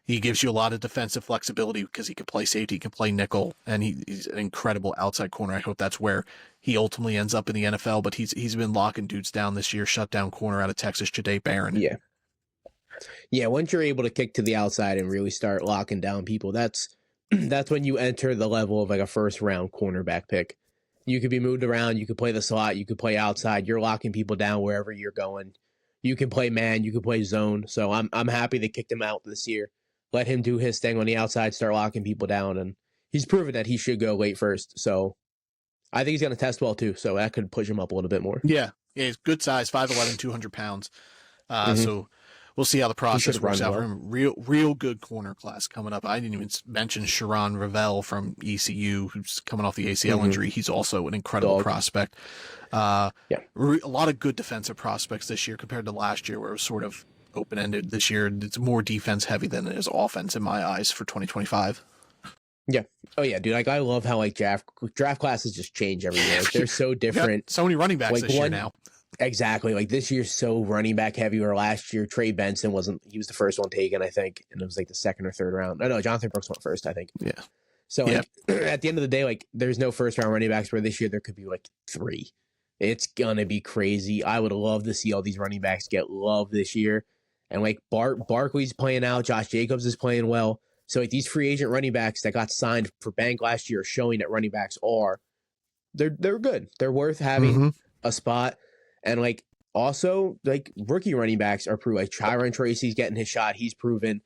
he gives you a lot of defensive flexibility because he can play safety, he can play nickel, and he's an incredible outside corner. I hope that's where he ultimately ends up in the NFL, but he's been locking dudes down this year. Shutdown corner out of Texas, Jahdae Barron. Yeah. Yeah, once you're able to kick to the outside and really start locking down people, that's when you enter the level of like a first round cornerback pick. You could be moved around, you could play the slot, you could play outside, you're locking people down wherever you're going. You can play man, you can play zone. So I'm happy they kicked him out this year. Let him do his thing on the outside, start locking people down, and he's proven that he should go late first. So I think he's going to test well too, so that could push him up a little bit more. Yeah, he's good size, 5'11", 200 pounds. So we'll see how the process works out for him. Real good corner class coming up. I didn't even mention Sharon Ravel from ECU, who's coming off the ACL injury. He's also an incredible prospect. A lot of good defensive prospects this year compared to last year, where it was sort of open-ended. This year it's more defense heavy than it is offense in my eyes for 2025. Yeah. Oh yeah, dude. Like I love how like draft classes just change every year. Like, they're so different. So many running backs this year now. Exactly. Like this year's so running back heavy. Or last year, Trey Benson he was the first one taken, I think, and it was like the second or third round. No, Jonathan Brooks went first, I think. Yeah. So like, at the end of the day, like there's no first round running backs. Where this year there could be like 3. It's gonna be crazy. I would love to see all these running backs get love this year. And like Barkley's playing out, Josh Jacobs is playing well. So like these free agent running backs that got signed for bank last year are showing that running backs they're good. They're worth having a spot. And like also like rookie running backs are proven. Like Tyron Tracy's getting his shot. He's proven.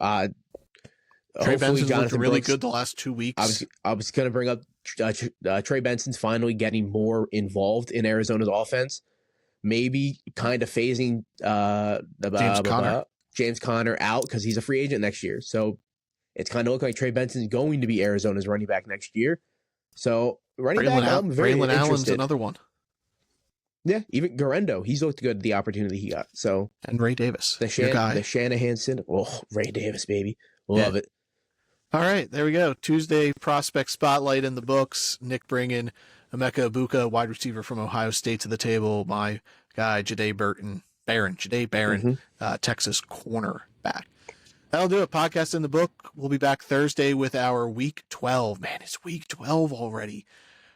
Trey Benson's looked really good the last 2 weeks. I was going to bring up Trey Benson's finally getting more involved in Arizona's offense. Maybe kind of phasing James Conner out because he's a free agent next year. So it's kind of looking like Trey Benson's going to be Arizona's running back next year. So running back, I'm very interested. Allen's another one. Yeah, even Garendo, he's looked good at the opportunity he got. So and Ray Davis, the Shanahan. Oh, Ray Davis, baby, love it. All right, there we go. Tuesday prospect spotlight in the books. Nick bringing Emeka Ibuka, wide receiver from Ohio State, to the table. My guy, Jahdae Barron, Texas cornerback. That'll do it. Podcast in the book. We'll be back Thursday with our Week 12. Man, it's Week 12 already.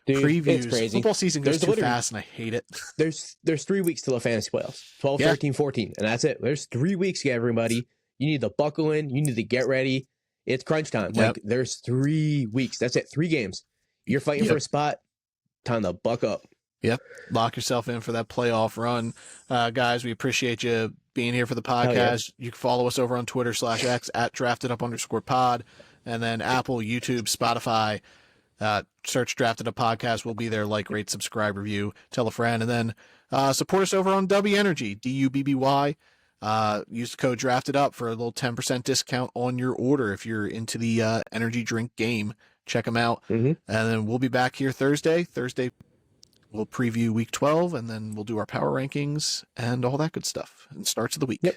Dude, previews. It's crazy. Football season goes too fast, and I hate it. There's 3 weeks till the fantasy playoffs. 12, 13, 14, and that's it. There's 3 weeks, everybody. You need to buckle in. You need to get ready. It's crunch time. Like there's 3 weeks. That's it. 3 games. You're fighting for a spot. Time to buck up. Yep. Lock yourself in for that playoff run. Guys, we appreciate you being here for the podcast. You can follow us over on Twitter/X at @draftedUp_pod, and then Apple, YouTube, Spotify. Search Drafted Up Podcast. We'll be there. Like, rate, subscribe, review, tell a friend, and then support us over on W Energy, DUBBY. Use the code Drafted Up for a little 10% discount on your order if you're into the energy drink game. Check them out. And then we'll be back here Thursday. We'll preview Week 12, and then we'll do our power rankings and all that good stuff. And starts of the week. Yep.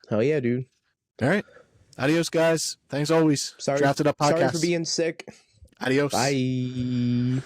Hell yeah, dude. All right. Adios, guys. Thanks always. Sorry, Drafted Up Podcast. Sorry for being sick. Adios. Bye.